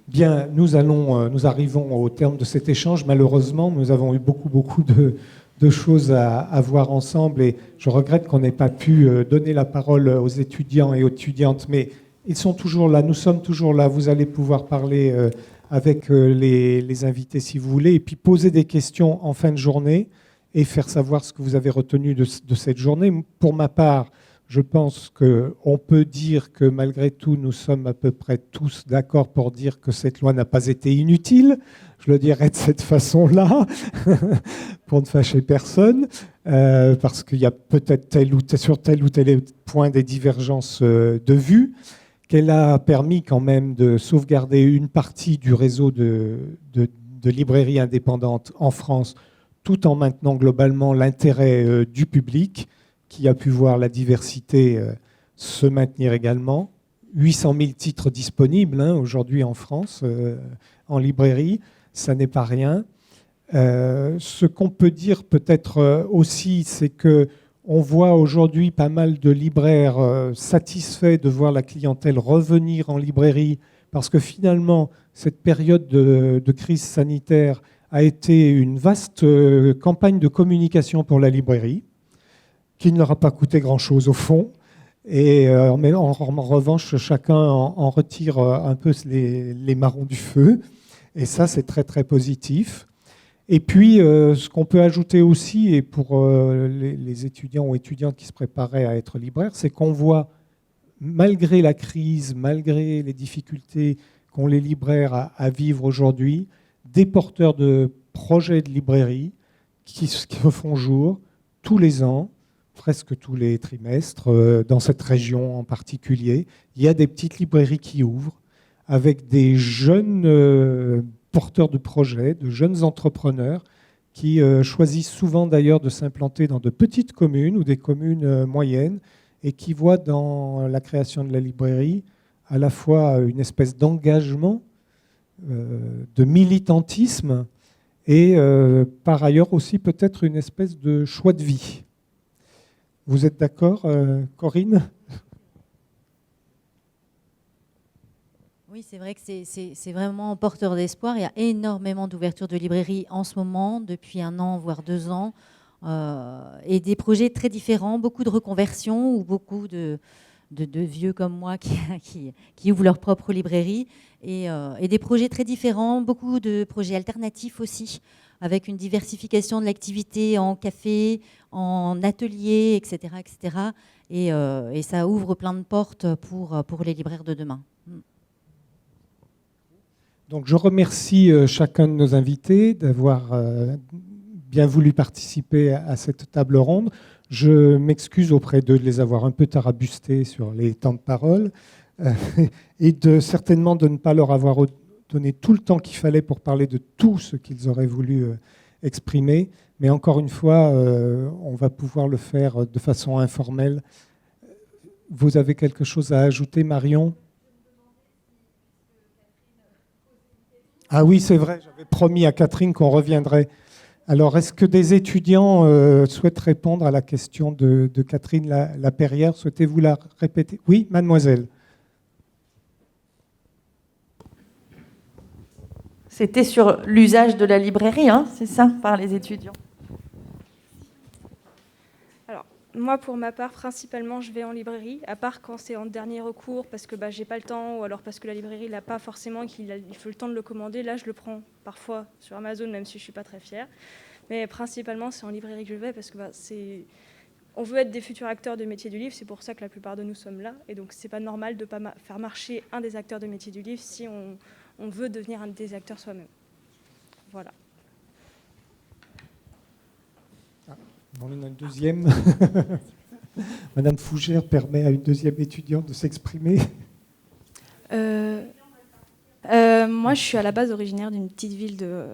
Bien, nous arrivons au terme de cet échange. Malheureusement, nous avons eu beaucoup de choses à voir ensemble et je regrette qu'on n'ait pas pu donner la parole aux étudiants et aux étudiantes, mais ils sont toujours là, nous sommes toujours là. Vous allez pouvoir parler avec les invités si vous voulez et puis poser des questions en fin de journée et faire savoir ce que vous avez retenu de cette journée. Pour ma part, je pense qu'on peut dire que malgré tout, nous sommes à peu près tous d'accord pour dire que cette loi n'a pas été inutile. Je le dirais de cette façon-là, pour ne fâcher personne, parce qu'il y a peut-être sur tel ou tel point des divergences de vues, qu'elle a permis quand même de sauvegarder une partie du réseau de librairies indépendantes en France, tout en maintenant globalement l'intérêt du public, qui a pu voir la diversité se maintenir également. 800 000 titres disponibles aujourd'hui en France, en librairie, ça n'est pas rien. Ce qu'on peut dire peut-être aussi, c'est qu'on voit aujourd'hui pas mal de libraires satisfaits de voir la clientèle revenir en librairie, parce que finalement, cette période de crise sanitaire a été une vaste campagne de communication pour la librairie, qui ne leur a pas coûté grand-chose au fond. Et en revanche, chacun en retire un peu les marrons du feu. Et ça, c'est très, très positif. Et puis, ce qu'on peut ajouter aussi, et pour les étudiants ou étudiantes qui se préparaient à être libraires, c'est qu'on voit, malgré la crise, malgré les difficultés qu'ont les libraires à vivre aujourd'hui, des porteurs de projets de librairie qui se font jour tous les ans, presque tous les trimestres, dans cette région en particulier. Il y a des petites librairies qui ouvrent avec des jeunes porteurs de projets, de jeunes entrepreneurs qui choisissent souvent d'ailleurs de s'implanter dans de petites communes ou des communes moyennes et qui voient dans la création de la librairie à la fois une espèce d'engagement, de militantisme et par ailleurs aussi peut-être une espèce de choix de vie. Vous êtes d'accord, Corinne ? Oui, c'est vrai que c'est vraiment porteur d'espoir. Il y a énormément d'ouvertures de librairies en ce moment, depuis 1 an, voire 2 ans, et des projets très différents, beaucoup de reconversions ou beaucoup de vieux comme moi qui ouvrent leur propre librairie, et des projets très différents, beaucoup de projets alternatifs aussi, avec une diversification de l'activité en café, en atelier, etc. etc. Et ça ouvre plein de portes pour les libraires de demain. Donc je remercie chacun de nos invités d'avoir bien voulu participer à cette table ronde. Je m'excuse auprès d'eux de les avoir un peu tarabustés sur les temps de parole et certainement de ne pas leur avoir donné tout le temps qu'il fallait pour parler de tout ce qu'ils auraient voulu exprimer. Mais encore une fois, on va pouvoir le faire de façon informelle. Vous avez quelque chose à ajouter, Marion ? Ah oui, c'est vrai, j'avais promis à Catherine qu'on reviendrait. Alors, est-ce que des étudiants souhaitent répondre à la question de Catherine Laperrière ? Souhaitez-vous la répéter ? Oui, mademoiselle. C'était sur l'usage de la librairie, c'est ça, par les étudiants. Alors, moi, pour ma part, principalement, je vais en librairie, à part quand c'est en dernier recours, parce que j'ai pas le temps, ou alors parce que la librairie l'a pas forcément, qu'il faut le temps de le commander. Là, je le prends parfois sur Amazon, même si je suis pas très fière. Mais principalement, c'est en librairie que je vais, parce que on veut être des futurs acteurs de métier du livre, c'est pour ça que la plupart de nous sommes là. Et donc, c'est pas normal de pas faire marcher un des acteurs de métier du livre si on veut devenir un des acteurs soi-même. Voilà. On en a une deuxième. Madame Fougère permet à une deuxième étudiante de s'exprimer. Moi, moi, je suis à la base originaire d'une petite ville de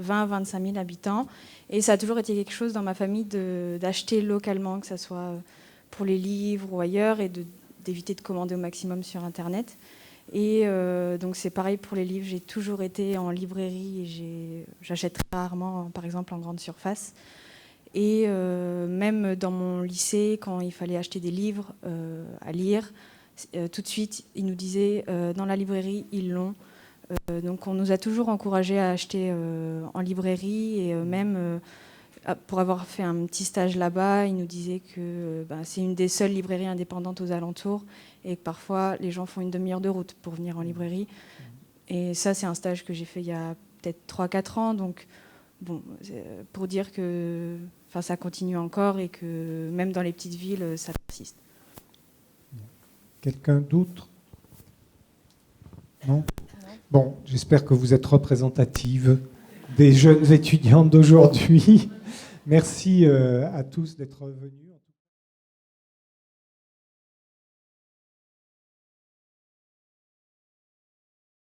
20-25 000 habitants. Et ça a toujours été quelque chose dans ma famille d'acheter localement, que ce soit pour les livres ou ailleurs, et d'éviter de commander au maximum sur Internet. Et donc c'est pareil pour les livres, j'ai toujours été en librairie et j'achète très rarement, par exemple, en grande surface. Et même dans mon lycée, quand il fallait acheter des livres à lire, tout de suite, ils nous disaient dans la librairie, ils l'ont. Donc on nous a toujours encouragés à acheter en librairie et même pour avoir fait un petit stage là-bas, ils nous disaient que c'est une des seules librairies indépendantes aux alentours et que parfois les gens font une demi-heure de route pour venir en librairie. Et ça, c'est un stage que j'ai fait il y a peut-être 3-4 ans. Donc, bon, pour dire que ça continue encore et que même dans les petites villes, ça persiste. Quelqu'un d'autre ? Non ? Bon, j'espère que vous êtes représentative des jeunes étudiantes d'aujourd'hui. Merci à tous d'être venus.